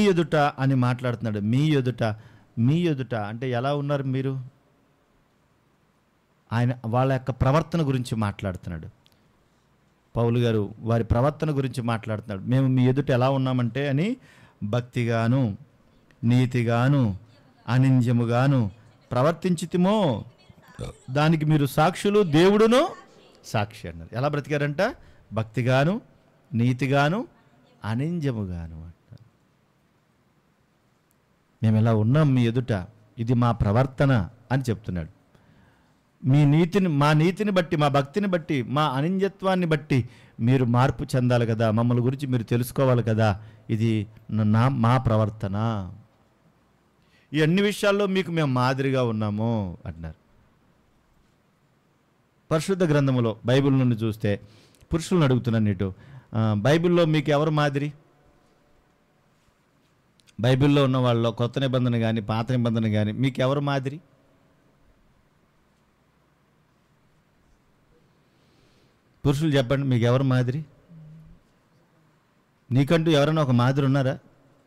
A: ఎదుట అని మాట్లాడుతున్నాడు. మీ ఎదుట అంటే ఎలా ఉన్నారు మీరు? ఆయన వాళ్ళ యొక్క ప్రవర్తన గురించి మాట్లాడుతున్నాడు. పౌలు గారు వారి ప్రవర్తన గురించి మాట్లాడుతున్నాడు. మేము మీ ఎదుట ఎలా ఉన్నామంటే అని భక్తిగాను, నీతిగాను, అనింద్యముగాను ప్రవర్తించితిమో దానికి మీరు సాక్షులు, దేవుడును సాక్షి అన్నారు. ఎలా బ్రతికారంట? భక్తిగాను, నీతిగాను, అనింద్యముగాను అంటారు. మేము ఎలా ఉన్నాం మీ ఎదుట, ఇది మా ప్రవర్తన అని చెప్తున్నాడు. మా నీతిని బట్టి, మా భక్తిని బట్టి, మా అనింద్యత్వాన్ని బట్టి మీరు మార్పు చెందాలి కదా, మమ్మల్ని గురించి మీరు తెలుసుకోవాలి కదా, ఇది మా ప్రవర్తన. ఈ అన్ని విషయాల్లో మీకు మేము మాదిరిగా ఉన్నాము అంటున్నారు. పరిశుద్ధ గ్రంథములో బైబిల్ నుండి చూస్తే పురుషులను అడుగుతున్నాను నీటు, బైబిల్లో మీకు ఎవరు మాదిరి? బైబిల్లో ఉన్న వాళ్ళలో కొత్త నిబంధన కానీ పాత నిబంధన కానీ మీకు ఎవరు మాదిరి? పురుషులు చెప్పండి, మీకు ఎవరు మాదిరి? నీకంటూ ఎవరైనా ఒక మాదిరి ఉన్నారా?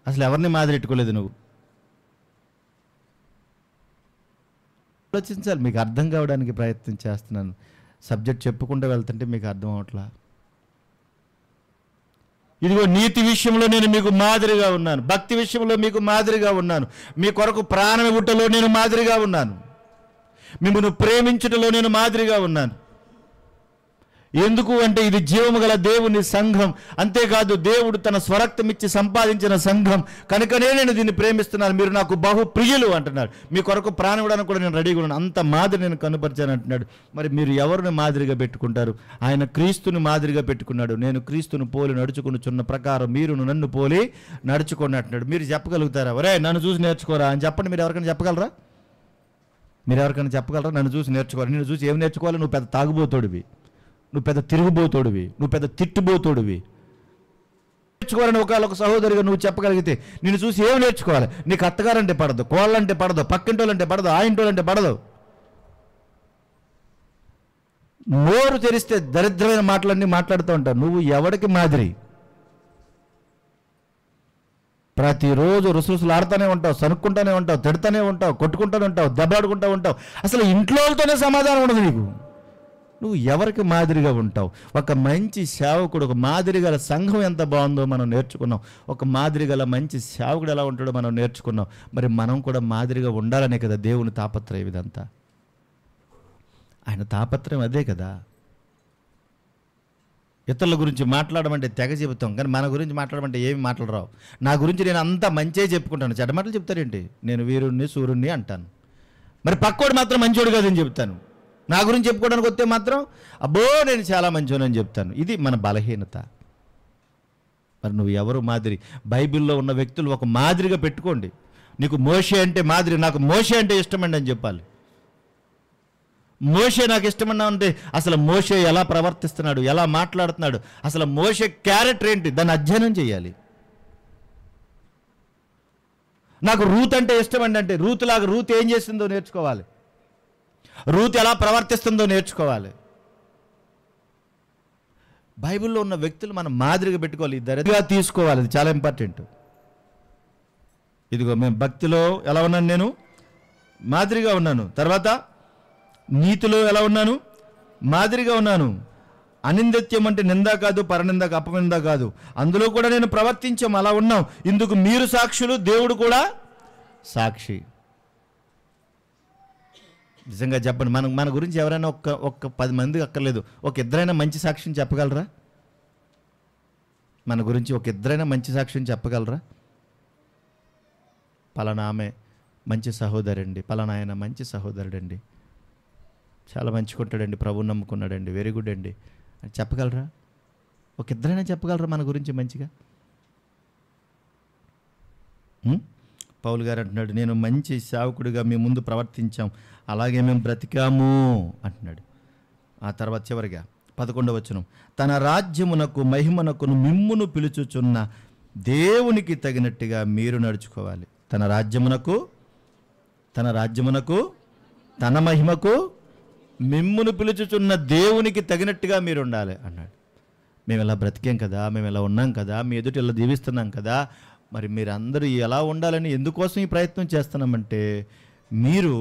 A: అసలు ఎవరిని మాదిరి పెట్టుకోలేదు నువ్వు. ఆలోచించాలి. మీకు అర్థం కావడానికి ప్రయత్నం చేస్తున్నాను. సబ్జెక్ట్ చెప్పుకుంటూ వెళ్తుంటే మీకు అర్థం అవట్లా. ఇదిగో నీతి విషయంలో నేను మీకు మాదిరిగా ఉన్నాను, భక్తి విషయంలో మీకు మాదిరిగా ఉన్నాను, మీ కొరకు ప్రాణం ఇవ్వటంలో నేను మాదిరిగా ఉన్నాను, మిమ్మల్ని ప్రేమించటంలో నేను మాదిరిగా ఉన్నాను. ఎందుకు అంటే ఇది జీవము గల దేవుని సంఘం. అంతేకాదు దేవుడు తన స్వరక్తం ఇచ్చి సంపాదించిన సంఘం కనుకనే నేను దీన్ని ప్రేమిస్తున్నాను. మీరు నాకు బహు ప్రియులు అంటున్నాడు. మీ కొరకు ప్రాణం ఇవ్వడానికి కూడా నేను రెడీగా ఉన్నాను. అంత మాదిరి నేను కనుపరిచాను అంటున్నాడు. మరి మీరు ఎవరిని మాదిరిగా పెట్టుకుంటారు? ఆయన క్రీస్తుని మాదిరిగా పెట్టుకున్నాడు. నేను క్రీస్తుని పోలి నడుచుకున్న ప్రకారం మీరు నన్ను పోలి నడుచుకోండి అంటున్నాడు. మీరు చెప్పగలుగుతారా? ఒరే నన్ను చూసి నేర్చుకోరా అని చెప్పండి. మీరు ఎవరికైనా చెప్పగలరా? నన్ను చూసి నేర్చుకోవాలి. నిన్ను చూసి ఏం నేర్చుకోవాలి? నువ్వు పెద్ద తాగుబోతోడివి, నువ్వు పెద్ద తిరుగుబోతోడివి, నువ్వు పెద్ద తిట్టుబోతోడివి. నేర్చుకోవాలని ఒక సహోదరిగా నువ్వు చెప్పగలిగితే నిన్ను చూసి ఏం నేర్చుకోవాలి? నీకు అత్తగారంటే పడదు, కోళ్ళంటే పడదు, పక్కింటోళ్ళంటే పడదు, ఆ ఇంటోళ్ళంటే పడదు. నోరు తెరిస్తే దరిద్రమైన మాటలన్నీ మాట్లాడుతూ ఉంటావు. నువ్వు ఎవడికి మాదిరి? ప్రతిరోజు రుసరుసలాడుతూనే ఉంటావు, సనుక్కుంటూనే ఉంటావు, తిడుతూనే ఉంటావు, కొట్టుకుంటూనే ఉంటావు, దెబ్బలాడుకుంటూ ఉంటావు. అసలు ఇంట్లోతోనే సమాధానం ఉండదు నీకు. నువ్వు ఎవరికి మాదిరిగా ఉంటావు? ఒక మంచి సేవకుడు, ఒక మాదిరి గల సంఘం ఎంత బాగుందో మనం నేర్చుకున్నాం. ఒక మాదిరి గల మంచి సేవకుడు ఎలా ఉంటాడో మనం నేర్చుకున్నాం. మరి మనం కూడా మాదిరిగా ఉండాలనే కదా దేవుని తాపత్రయం. ఇదంతా ఆయన తాపత్రయం అదే కదా. ఇతరుల గురించి మాట్లాడమంటే తెగ చెబుతాం, కానీ మన గురించి మాట్లాడమంటే ఏమి మాట్లాడరావు. నా గురించి నేను అంతా మంచిగా చెప్పుకుంటాను. చెడ్డ మాటలు చెప్తారేంటి? నేను వీరుణ్ణి సూర్యుణ్ణి అంటాను. మరి పక్కోడు మాత్రం మంచోడు కాదని చెప్తాను. నా గురించి చెప్పుకోవడానికి వస్తే మాత్రం అబ్బో నేను చాలా మంచోనని చెప్తాను. ఇది మన బలహీనత. మరి నువ్వు ఎవరు మాదిరి? బైబిల్లో ఉన్న వ్యక్తులు ఒక మాదిరిగా పెట్టుకోండి. నీకు మోషే అంటే మాదిరి, నాకు మోషే అంటే ఇష్టమండి అని చెప్పాలి. మోషే నాకు ఇష్టమన్నా అంటే అసలు మోషే ఎలా ప్రవర్తిస్తున్నాడు, ఎలా మాట్లాడుతున్నాడు, అసలు మోషే క్యారెక్టర్ ఏంటి, దాన్ని అధ్యయనం చేయాలి. నాకు రూత్ అంటే ఇష్టమండి అంటే రూతులాగా రూత్ ఏం చేస్తుందో నేర్చుకోవాలి, రూత్ ఎలా ప్రవర్తిస్తుందో నేర్చుకోవాలి. బైబిల్లో ఉన్న వ్యక్తులు మనం మాదిరిగా పెట్టుకోవాలి, దరిద్రంగా తీసుకోవాలి. ఇది చాలా ఇంపార్టెంట్. ఇదిగో మేము భక్తిలో ఎలా ఉన్నాను, నేను మాదిరిగా ఉన్నాను. తర్వాత నీతిలో ఎలా ఉన్నాను, మాదిరిగా ఉన్నాను. అనిందిత్యం అంటే నింద కాదు, పరనింద అపనింద కాదు, అందులో కూడా నేను ప్రవర్తించాం, అలా ఉన్నాం. ఇందుకు మీరు సాక్షులు, దేవుడు కూడా సాక్షి. నిజంగా చెప్పండి, మన గురించి ఎవరైనా ఒక్క 10 మంది అక్కర్లేదు, ఒక ఇద్దరైనా మంచి సాక్ష్యం చెప్పగలరా? మన గురించి ఒక ఇద్దరైనా మంచి సాక్ష్యం చెప్పగలరా? పలానా ఆమె మంచి సహోదరండి, పలానా ఆయన మంచి సహోదరుడండి, చాలా మంచిగుంటాడండి, ప్రభువుని నమ్ముకున్నాడండి, వెరీ గుడ్ అండి అని చెప్పగలరా? ఒక ఇద్దరైనా చెప్పగలరా మన గురించి మంచిగా? పౌలు గారు అంటున్నాడు, నేను మంచి సేవకుడిగా మీ ముందు ప్రవర్తించాం, అలాగే మేము బ్రతికాము అంటున్నాడు. ఆ తర్వాత చివరిగా 11వ వచనం, తన రాజ్యమునకు మహిమనకును మిమ్మును పిలుచుచున్న దేవునికి తగినట్టుగా మీరు నడుచుకోవాలి. తన రాజ్యమునకు తన మహిమకు మిమ్మును పిలుచుచున్న దేవునికి తగినట్టుగా మీరు ఉండాలి అన్నాడు. మేము ఇలా బ్రతికాం కదా, మేము ఇలా ఉన్నాం కదా, మీ ఎదుటి ఇలా దీవిస్తున్నాం కదా, మరి మీరు అందరూ ఎలా ఉండాలని ఎందుకోసం ఈ ప్రయత్నం చేస్తున్నామంటే మీరు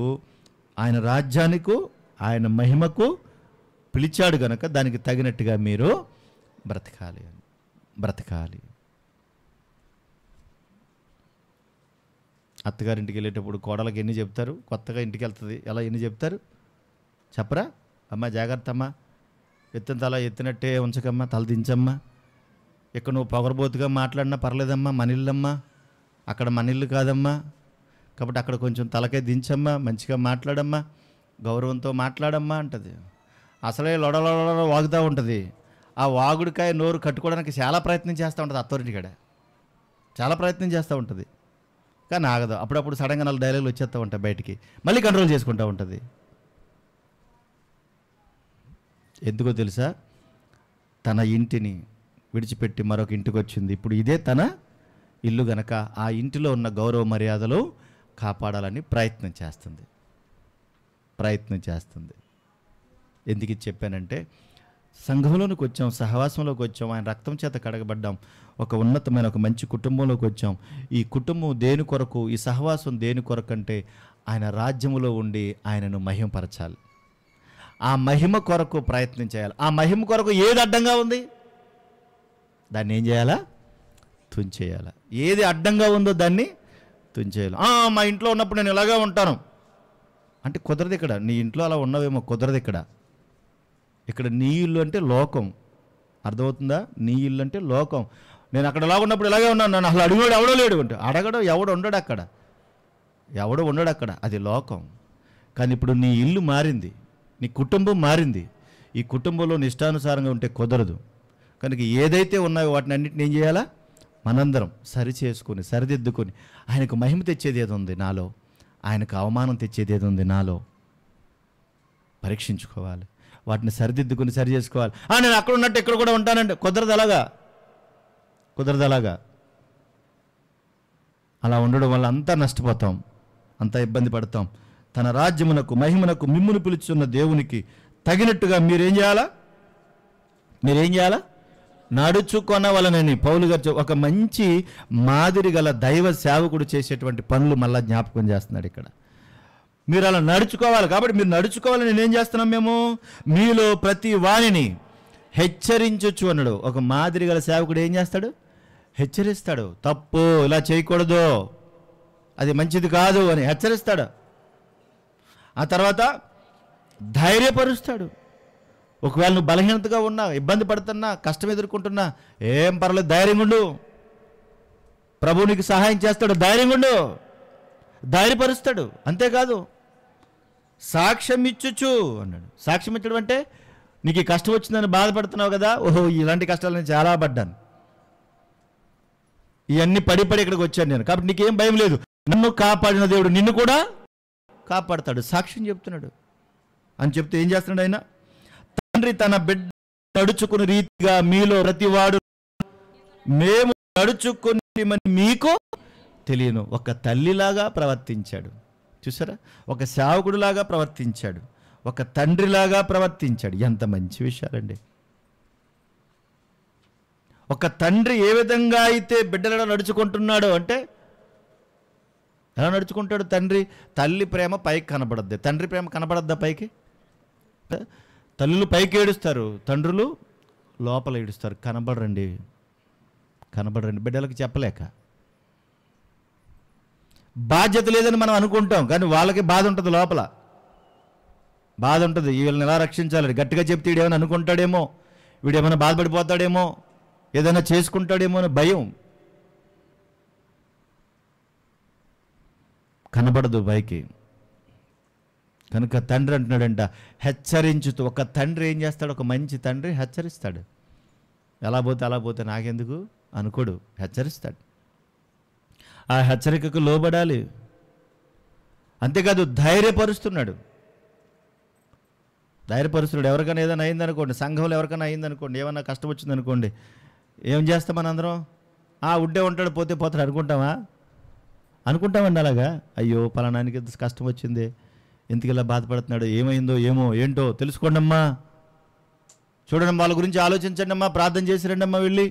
A: ఆయన రాజ్యానికి ఆయన మహిమకు పిలిచాడు కనుక దానికి తగినట్టుగా మీరు బ్రతకాలి. అత్తగారింటికి వెళ్ళేటప్పుడు కోడలకి ఎన్ని చెప్తారు, కొత్తగా ఇంటికి వెళ్తుంది ఎలా ఎన్ని చెప్తారు చెప్పరా? అమ్మ జాగ్రత్త అమ్మా, ఎత్తిన తల ఎత్తినట్టే ఉంచకమ్మా, తల దించమ్మా, ఇక్కడ నువ్వు పొగరబోతుగా మాట్లాడినా పర్లేదమ్మా, మనిల్లమ్మా, అక్కడ మనిల్లు కాదమ్మా, కాబట్టి అక్కడ కొంచెం తలకే దించమ్మా, మంచిగా మాట్లాడమ్మా, గౌరవంతో మాట్లాడమ్మా అంటది. అసలే లొడలొడ వాగుతూ ఉంటుంది. ఆ వాగుడికాయ నోరు కట్టుకోవడానికి చాలా ప్రయత్నం చేస్తూ ఉంటుంది అత్తోరింటికాడ, చాలా ప్రయత్నం చేస్తూ ఉంటుంది, కానీ ఆగదు. అప్పుడప్పుడు సడన్గా 4 డైలాగులు వచ్చేస్తూ ఉంటాయి బయటికి, మళ్ళీ కంట్రోల్ చేసుకుంటూ ఉంటుంది. ఎందుకో తెలుసా? తన ఇంటిని విడిచిపెట్టి మరొక ఇంటికి వచ్చింది. ఇప్పుడు ఇదే తన ఇల్లు గనక ఆ ఇంటిలో ఉన్న గౌరవ మర్యాదలు కాపాడాలని ప్రయత్నం చేస్తుంది. ఎందుకు ఇది చెప్పానంటే, సంఘంలోనికి వచ్చాం, సహవాసంలోకి వచ్చాం, ఆయన రక్తం చేత కడగబడ్డాం, ఒక ఉన్నతమైన ఒక మంచి కుటుంబంలోకి వచ్చాం. ఈ కుటుంబం దేని కొరకు, ఈ సహవాసం దేని కొరకు అంటే ఆయన రాజ్యములో ఉండి ఆయనను మహిమపరచాలి. ఆ మహిమ కొరకు ప్రయత్నం చేయాలి. ఆ మహిమ కొరకు ఏది అడ్డంగా ఉంది దాన్ని ఏం చేయాలా? తుంచేయాలి. ఏది అడ్డంగా ఉందో దాన్ని తుంచేయాలి. మా ఇంట్లో ఉన్నప్పుడు నేను ఇలాగే ఉంటాను అంటే కుదరదు. ఇక్కడ నీ ఇంట్లో అలా ఉన్నవేమో, కుదరదు. ఇక్కడ నీ ఇల్లు అంటే లోకం, అర్థమవుతుందా? నీ ఇల్లు అంటే లోకం. నేను అక్కడ ఎలా ఉన్నప్పుడు ఇలాగే ఉన్నాను, నన్ను అసలు అడిగాడు ఎవడో లేడు అంటే అడగడం ఎవడు ఉండడు అక్కడ, అది లోకం. కానీ ఇప్పుడు నీ ఇల్లు మారింది, నీ కుటుంబం మారింది. ఈ కుటుంబంలో ఇష్టానుసారంగా ఉంటే కుదరదు. కనుక ఏదైతే ఉన్నాయో వాటిని అన్నింటిని ఏం చేయాలా? మనందరం సరి చేసుకొని సరిదిద్దుకొని ఆయనకు మహిమ తెచ్చేది ఏది ఉంది నాలో, ఆయనకు అవమానం తెచ్చేది ఏది ఉంది నాలో పరీక్షించుకోవాలి. వాటిని సరిదిద్దుకొని సరి చేసుకోవాలి. నేను అక్కడ ఉన్నట్టు ఇక్కడ కూడా ఉంటానంటే కుదరదు. అలాగా అలా ఉండడం వల్ల అంతా నష్టపోతాం, అంతా ఇబ్బంది పడతాం. తన రాజ్యమునకు మహిమనకు మిమ్మును పిలుచున్న దేవునికి తగినట్టుగా మీరేం చేయాలా? నడుచుకొనవలనని పౌలు గారు ఒక మంచి మాదిరి గల దైవ సేవకుడు చేసేటువంటి పనులు మళ్ళా జ్ఞాపకం చేస్తున్నాడు ఇక్కడ. మీరు అలా నడుచుకోవాలి. కాబట్టి మీరు నడుచుకోవాలని నేనేం చేస్తున్నాం? మేము మీలో ప్రతి వాణిని హెచ్చరించొచ్చు అన్నాడు. ఒక మాదిరి గల సేవకుడు ఏం చేస్తాడు? హెచ్చరిస్తాడు. తప్పు, ఇలా చేయకూడదు, అది మంచిది కాదు అని హెచ్చరిస్తాడు. ఆ తర్వాత ధైర్యపరుస్తాడు. ఒకవేళ నువ్వు బలహీనతగా ఉన్నా, ఇబ్బంది పడుతున్నా, కష్టం ఎదుర్కొంటున్నా, ఏం పర్లేదు, ధైర్యంగా ఉండు, ప్రభువు నీకు సహాయం చేస్తాడు, ధైర్యంగా ఉండు, ధైర్యపరుస్తాడు. అంతేకాదు సాక్ష్యం ఇచ్చుచు అన్నాడు. సాక్ష్యం ఇచ్చడం అంటే నీకు ఈ కష్టం వచ్చిందని బాధపడుతున్నావు కదా, ఓహో ఇలాంటి కష్టాలు నేను చాలా పడ్డాను, ఇవన్నీ పడి ఇక్కడికి వచ్చాను నేను, కాబట్టి నీకేం భయం లేదు, నన్ను కాపాడిన దేవుడు నిన్ను కూడా కాపాడతాడు, సాక్ష్యం చెప్తున్నాడు అని చెప్తే ఏం చేస్తున్నాడు ఆయన? తండ్రి తన బిడ్డ నడుచుకుని రీతిగా మీలో ప్రతివాడు మేము నడుచుకుని మీకు తెలియను. ఒక తల్లిలాగా ప్రవర్తించాడు, చూసారా? ఒక సేవకుడిలాగా ప్రవర్తించాడు, ఒక తండ్రిలాగా ప్రవర్తించాడు. ఎంత మంచి విషయాలండి. ఒక తండ్రి ఏ విధంగా అయితే బిడ్డలలో నడుచుకుంటున్నాడో, అంటే ఎలా నడుచుకుంటాడు తండ్రి? తల్లి ప్రేమ పైకి కనబడద్ది, తండ్రి ప్రేమ కనబడద్దా పైకి? తల్లులు పైకి ఏడుస్తారు, తండ్రులు లోపల ఏడుస్తారు. కనబడరండి బిడ్డలకు చెప్పలేక. బాధ్యత లేదని మనం అనుకుంటాం, కానీ వాళ్ళకి బాధ ఉంటుంది, లోపల బాధ ఉంటుంది. వీళ్ళని ఎలా రక్షించాలని గట్టిగా చెప్తే వీడేమైనా అనుకుంటాడేమో, వీడేమైనా బాధపడిపోతాడేమో, ఏదైనా చేసుకుంటాడేమో అని భయం. కనబడదు పైకి. కనుక తండ్రి అంటున్నాడంట, హెచ్చరించుతూ. ఒక తండ్రి ఏం చేస్తాడు? ఒక మంచి తండ్రి హెచ్చరిస్తాడు. ఎలా పోతే నాకెందుకు అనుకోడు, హెచ్చరిస్తాడు. ఆ హెచ్చరికకు లోబడాలి. అంతేకాదు ధైర్యపరుస్తున్నాడు. ఎవరికైనా ఏదైనా అయిందనుకోండి, సంఘంలో ఎవరికైనా అయిందనుకోండి, ఏమన్నా కష్టం వచ్చిందనుకోండి, ఏం చేస్తాం మనందరం? ఉండే ఉంటాడు, పోతాడు అనుకుంటామండి. అలాగా అయ్యో పలానానికి ఇంత కష్టం వచ్చింది, ఎందుకు ఇలా బాధపడుతున్నాడు, ఏమైందో ఏంటో తెలుసుకోండి అమ్మా, చూడండి, వాళ్ళ గురించి ఆలోచించండి అమ్మా, ప్రార్థన చేసి రండి అమ్మా వెళ్ళి.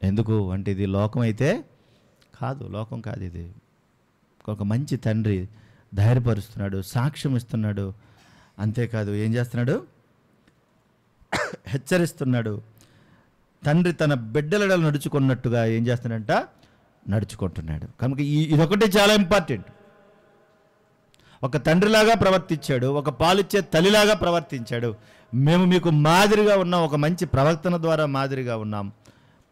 A: ఎందుకు అంటే ఇది లోకం అయితే కాదు, లోకం కాదు ఇది. ఒక మంచి తండ్రి ధైర్యపరుస్తున్నాడు, సాక్ష్యం ఇస్తున్నాడు. అంతేకాదు ఏం చేస్తున్నాడు? హెచ్చరిస్తున్నాడు. తండ్రి తన బిడ్డలలో నడుచుకున్నట్టుగా ఏం చేస్తున్నాడంట? నడుచుకుంటున్నాడు. కనుక ఇదొకటి చాలా ఇంపార్టెంట్. ఒక తండ్రిలాగా ప్రవర్తించాడు, ఒక పాలిచ్చే తల్లిలాగా ప్రవర్తించాడు. మేము మీకు మాదిరిగా ఉన్నాం, ఒక మంచి ప్రవర్తన ద్వారా మాదిరిగా ఉన్నాం,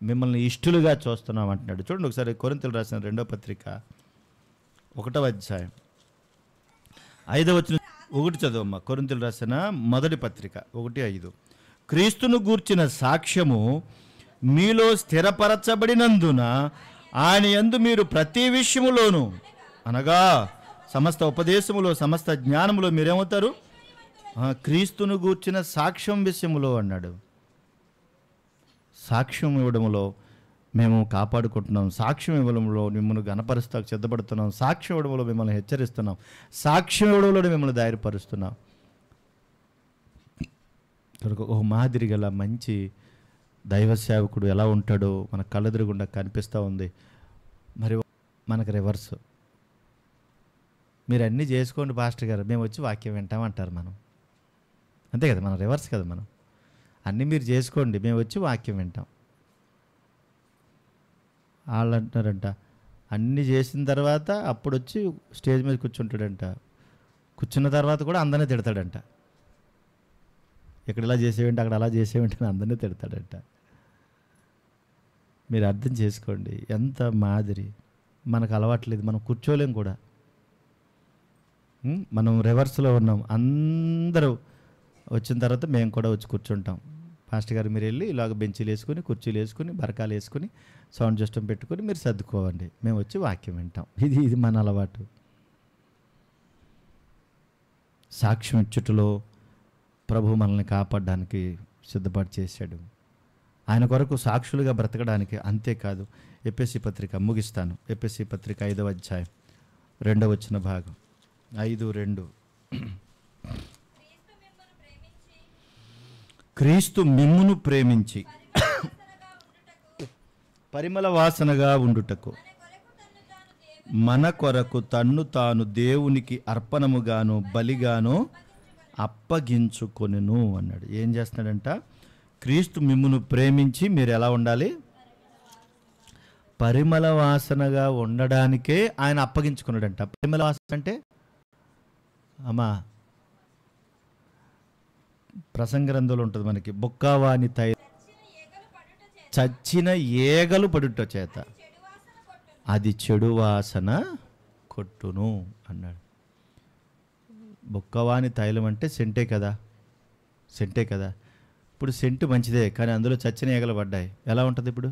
A: మిమ్మల్ని ఇష్టలుగా చూస్తున్నాం అంటున్నాడు. చూడండి ఒకసారి కొరింథీయులకు రాసిన 2వ పత్రిక 1వ అధ్యాయం 5వ వచనం 1 చదువమ్మా. కొరింథీయులకు రాసిన మొదటి పత్రిక 1:5. క్రీస్తును గూర్చిన సాక్ష్యము మీలో స్థిరపరచబడినందున ఆయన యందు మీరు ప్రతి విషయములోను, అనగా సమస్త ఉపదేశములో సమస్త జ్ఞానములో మీరేమవుతారు? క్రీస్తును గూర్చిన సాక్ష్యం విషయములో అన్నాడు. సాక్ష్యం ఇవ్వడంలో మేము కాపాడుకుంటున్నాం, సాక్ష్యం ఇవ్వడంలో మిమ్మల్ని గణపరుస్తాకు సిద్ధపడుతున్నాం, సాక్ష్యం ఇవ్వడంలో మిమ్మల్ని హెచ్చరిస్తున్నాం, సాక్ష్యం ఇవ్వడంలో మిమ్మల్ని ధైర్యపరుస్తున్నాం. ఓ మాదిరి గల మంచి దైవ సేవకుడు ఎలా ఉంటాడో మన కళ్ళెదురుగుండా కనిపిస్తూ ఉంది. మరి మనకు రివర్స్, మీరు అన్నీ చేసుకోండి పాస్టర్ గారు, మేము వచ్చి వాక్యం వింటామంటారు. మనం అంతే కదా, మనం రివర్స్ కదా. మనం అన్నీ మీరు చేసుకోండి, మేము వచ్చి వాక్యం వింటాం. వాళ్ళు అంటున్నారంట, అన్నీ చేసిన తర్వాత అప్పుడు వచ్చి స్టేజ్ మీద కూర్చుంటాడంట. కూర్చున్న తర్వాత కూడా అందరినీ తిడతాడంట. ఇక్కడ ఇలా చేసేవేంటి, అక్కడ అలా చేసేవేంటి అని అందరినీ తిడతాడంట. మీరు అర్థం చేసుకోండి ఎంత మాదిరి. మనకు అలవాట్లేదు, మనం కూర్చోలేం కూడా. మనం రివర్స్లో ఉన్నాం. అందరూ వచ్చిన తర్వాత మేము కూడా వచ్చి కూర్చుంటాం. పాస్టర్ గారు మీరు వెళ్ళి ఇలాగ బెంచీలు వేసుకుని, కుర్చీలు వేసుకుని, బరకాలు వేసుకుని, సౌండ్ సిస్టమ్ పెట్టుకుని మీరు సర్దుకోవండి, మేము వచ్చి వాక్యం వింటాం. ఇది మన అలవాటు. సాక్ష్యం ఇచ్చుటలో ప్రభు మనల్ని కాపాడడానికి సిద్ధపాటు చేశాడు, ఆయన కొరకు సాక్షులుగా బ్రతకడానికి. అంతేకాదు ఎఫెసీ పత్రిక ముగిస్తాను. ఎఫెసీ పత్రిక 5వ అధ్యాయం 2వ వచన భాగం 5:2. క్రీస్తు మిమ్మును ప్రేమించి పరిమళ వాసనగా ఉండుటకు మన కొరకు తన్ను తాను దేవునికి అర్పణముగాను బలిగాను అప్పగించుకొనును అన్నాడు. ఏం చేస్తున్నాడంట? క్రీస్తు మిమ్మును ప్రేమించి మీరు ఎలా ఉండాలి? పరిమళ వాసనగా ఉండడానికే ఆయన అప్పగించుకున్నాడంట. పరిమళ వాసన అంటే అమ్మా ప్రసంగ గ్రంథంలో ఉంటుంది మనకి, బొక్కవాని చచ్చిన ఏగలు పడుట చేత అది చెడు వాసన కొట్టును అన్నాడు. బొక్కవాని తైలం అంటే సెంటే కదా, సెంటే కదా. ఇప్పుడు సెంటు మంచిదే, కానీ అందులో చచ్చిన ఏగలు పడ్డాయి, ఎలా ఉంటుంది? ఇప్పుడు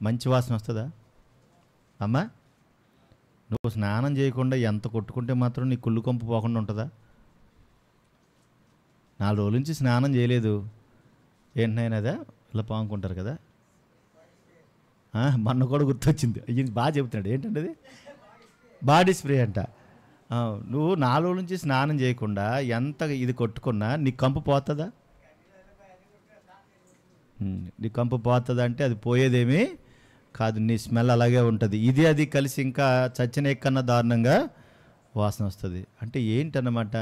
A: మంచి వాసన వస్తుందా? అమ్మా, నువ్వు స్నానం చేయకుండా ఎంత కొట్టుకుంటే మాత్రం నీ కుళ్ళు కొంపు పోకుండా ఉంటుందా? 4 రోజుల నుంచి స్నానం చేయలేదు ఏంటనేదా ఇలా పాముకుంటారు కదా. మొన్న కూడా గుర్తొచ్చింది, ఇది బాగా చెబుతున్నాడు. ఏంటంటే అది బాడీ స్ప్రే అంట. నువ్వు 4 రోజుల నుంచి స్నానం చేయకుండా ఎంత ఇది కొట్టుకున్నా నీ కంపు పోతుందా? నీ కంపు పోతుందా అంటే అది పోయేదేమీ కాదు, నీ స్మెల్ అలాగే ఉంటుంది. ఇది అది కలిసి ఇంకా చచ్చిన కన్నా దారుణంగా వాసన వస్తుంది. అంటే ఏంటన్నమాట,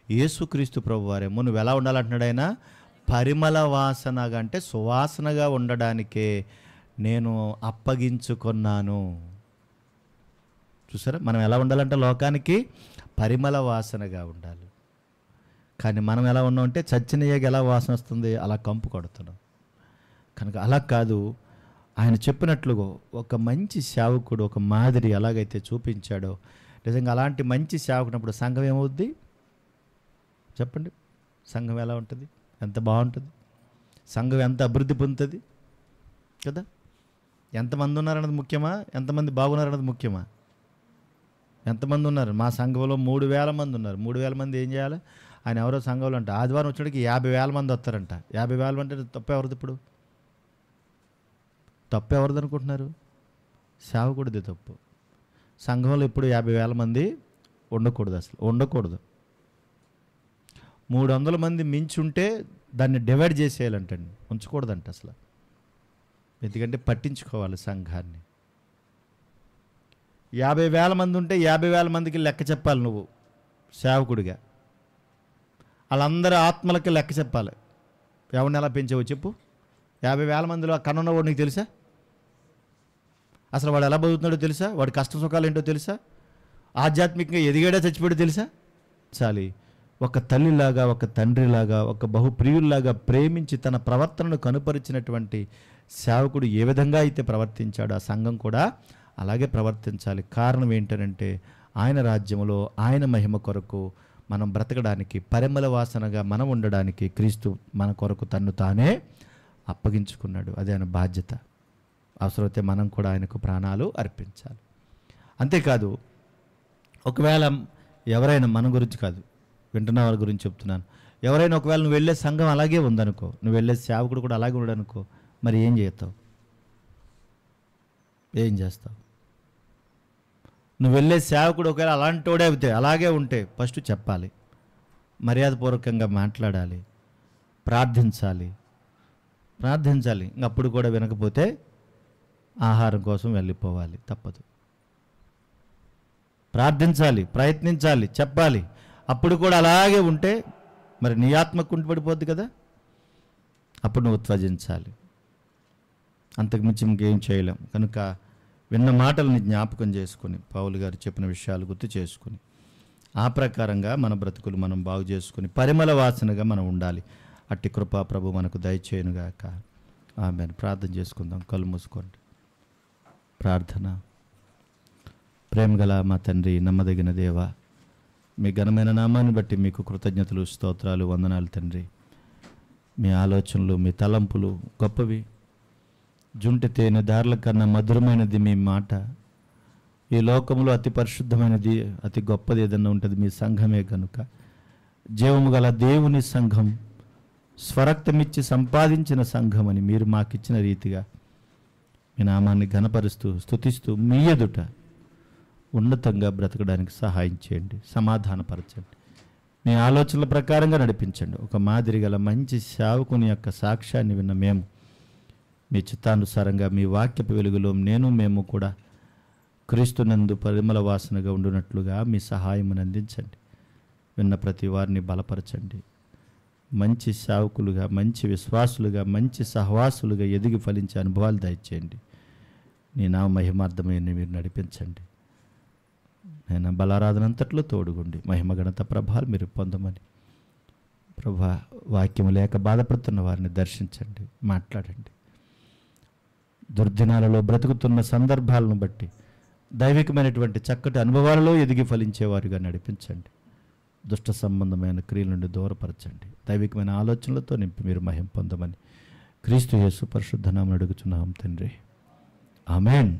A: యేసుక్రీస్తు ప్రభు వారేమో నువ్వు ఎలా ఉండాలంటున్నాడు ఆయన, పరిమళ వాసనగా అంటే సువాసనగా ఉండడానికే నేను అప్పగించుకున్నాను. చూసారా, మనం ఎలా ఉండాలంటే లోకానికి పరిమళ వాసనగా ఉండాలి. కానీ మనం ఎలా ఉన్నామంటే చచ్చిన ఎలా వాసన వస్తుంది, అలా కంపు కొడుతున్నాం. కనుక అలా కాదు, ఆయన చెప్పినట్లుగా ఒక మంచి సేవకుడు ఒక మాదిరి ఎలాగైతే చూపించాడో, నిజంగా అలాంటి మంచి సేవకునప్పుడు సంఘం ఏమవుద్ది చెప్పండి? సంఘం ఎలా ఉంటుంది? ఎంత బాగుంటుంది? సంఘం ఎంత అభివృద్ధి పొందుతుంది కదా. ఎంతమంది ఉన్నారన్నది ముఖ్యమా, ఎంతమంది బాగున్నారన్నది ముఖ్యమా? ఎంతమంది ఉన్నారు? మా సంఘంలో 3,000 మంది ఉన్నారు. 3,000 మంది ఏం చేయాలి? ఆయన ఎవరో సంఘంలో అంటే ఆదివారం వచ్చేటికి 50,000 మంది వస్తారంట. 50,000 అంటే తప్పు ఎవరిది? ఇప్పుడు తప్పు ఎవరిది అనుకుంటున్నారు? సేవకుడిది తప్పు. సంఘంలో ఇప్పుడు 50,000 మంది ఉండకూడదు, అసలు ఉండకూడదు. 300 మంది మించి ఉంటే దాన్ని డివైడ్ చేసేయాలంటండి, ఉంచకూడదంట అసలు. ఎందుకంటే పట్టించుకోవాలి సంఘాన్ని. 50,000 మంది ఉంటే 50,000 మందికి లెక్క చెప్పాలి నువ్వు సేవకుడిగా. వాళ్ళందరూ ఆత్మలకి లెక్క చెప్పాలి. ఎవరిని ఎలా పెంచావో చెప్పు. 50,000 మందిలో కన్నున్న వాడు నీకు తెలుసా? అసలు వాడు ఎలా బతుకుతున్నాడో తెలుసా? వాడి కష్ట సుఖాలు ఏంటో తెలుసా? ఆధ్యాత్మికంగా ఎదిగాడా చచ్చిపోయాడో తెలుసా? చాలి ఒక తల్లిలాగా, ఒక తండ్రిలాగా, ఒక బహుప్రియుల్లాగా ప్రేమించి తన ప్రవర్తనను కనుపరిచినటువంటి సేవకుడు ఏ విధంగా అయితే ప్రవర్తించాడో ఆ సంఘం కూడా అలాగే ప్రవర్తించాలి. కారణం ఏంటంటే ఆయన రాజ్యంలో ఆయన మహిమ కొరకు మనం బ్రతకడానికి, పరిమళ వాసనగా మనం ఉండడానికి క్రీస్తు మన కొరకు తన్ను తానే అప్పగించుకున్నాడు. అది ఆయన బాధ్యత. అవసరమైతే మనం కూడా ఆయనకు ప్రాణాలు అర్పించాలి. అంతేకాదు, ఒకవేళ ఎవరైనా మన గురించి కాదు, వింటున్న వాళ్ళ గురించి చెప్తున్నాను, ఎవరైనా ఒకవేళ నువ్వు వెళ్ళే సంఘం అలాగే ఉందనుకో, నువ్వు వెళ్ళే సేవకుడు కూడా అలాగే ఉండనుకో, మరి ఏం చేస్తావు? ఏం చేస్తావు? నువ్వు వెళ్ళే సేవకుడు ఒకవేళ అలాంటోడే అవుతే, అలాగే ఉంటే ఫస్ట్ చెప్పాలి, మర్యాదపూర్వకంగా మాట్లాడాలి, ప్రార్థించాలి. అప్పుడు కూడా వినకపోతే ఆహారం కోసం వెళ్ళిపోవాలి, తప్పదు. ప్రార్థించాలి, ప్రయత్నించాలి, చెప్పాలి. అప్పుడు కూడా అలాగే ఉంటే మరి నీ ఆత్మ కుంటుపడిపోద్ది కదా. అప్పుడు నువ్వు త్వజించాలి. అంతకుమించి ఇంకేం చేయలేం. కనుక విన్న మాటలని జ్ఞాపకం చేసుకుని, పౌలు గారు చెప్పిన విషయాలు గుర్తు చేసుకుని, ఆ ప్రకారంగా మన బ్రతుకులు మనం బాగు చేసుకుని పరిమళ వాసనగా మనం ఉండాలి. అట్టి కృపా ప్రభు మనకు దయచేయునుగాక. ఆమేన్. ప్రార్థన చేసుకుందాం. కళ్ళు మూసుకోండి. ప్రార్థన. ప్రేమగల మా తండ్రి, నమ్మదగిన దేవా, మీ ఘనమైన నామాన్ని బట్టి మీకు కృతజ్ఞతలు, స్తోత్రాలు, వందనాలు తండ్రి. మీ ఆలోచనలు, మీ తలంపులు గొప్పవి. జుంటి తేనె దారుల కన్నా మధురమైనది మీ మాట. ఈ లోకంలో అతి పరిశుద్ధమైనది, అతి గొప్పది ఏదన్నా ఉంటుంది మీ సంఘమే. కనుక జీవము గల దేవుని సంఘం, స్వరక్తమిచ్చి సంపాదించిన సంఘం అని మీరు మాకిచ్చిన రీతిగా మీ నామాన్ని ఘనపరుస్తూ, స్తుతిస్తూ మీ ఎదుట ఉన్నతంగా బ్రతకడానికి సహాయం చేయండి, సమాధానపరచండి, మీ ఆలోచనల ప్రకారంగా నడిపించండి. ఒక మాదిరి గల మంచి సేవకుని యొక్క సాక్ష్యాన్ని విన్న మేము మీ చిత్తానుసారంగా మీ వాక్యపు వెలుగులో మేము కూడా క్రీస్తునందు పరిమళ వాసనగా ఉండునట్లుగా మీ సహాయమును అందించండి. విన్న ప్రతి వారిని బలపరచండి. మంచి సేవకులుగా, మంచి విశ్వాసులుగా, మంచి సహవాసులుగా ఎదిగి ఫలించే అనుభవాలు దయచేయండి. నీ నామ మహిమార్థమైన మీరు నడిపించండి. నేను బలారాధన అంతట్లో తోడుగుండి మహిమ ఘనత ప్రభావాలు మీరు పొందమని ప్రభా, వాక్యము లేక బాధపడుతున్న వారిని దర్శించండి, మాట్లాడండి. దుర్దినాలలో బ్రతుకుతున్న సందర్భాలను బట్టి దైవికమైనటువంటి చక్కటి అనుభవాలలో ఎదిగి ఫలించేవారుగా నడిపించండి. దుష్ట సంబంధమైన క్రియల నుండి దూరపరచండి. దైవికమైన ఆలోచనలతో నింపి మీరు మహిమ పొందమని క్రీస్తు యేసు పరిశుద్ధ నామమున అడుగుచున్నాం తండ్రి. ఆమేన్.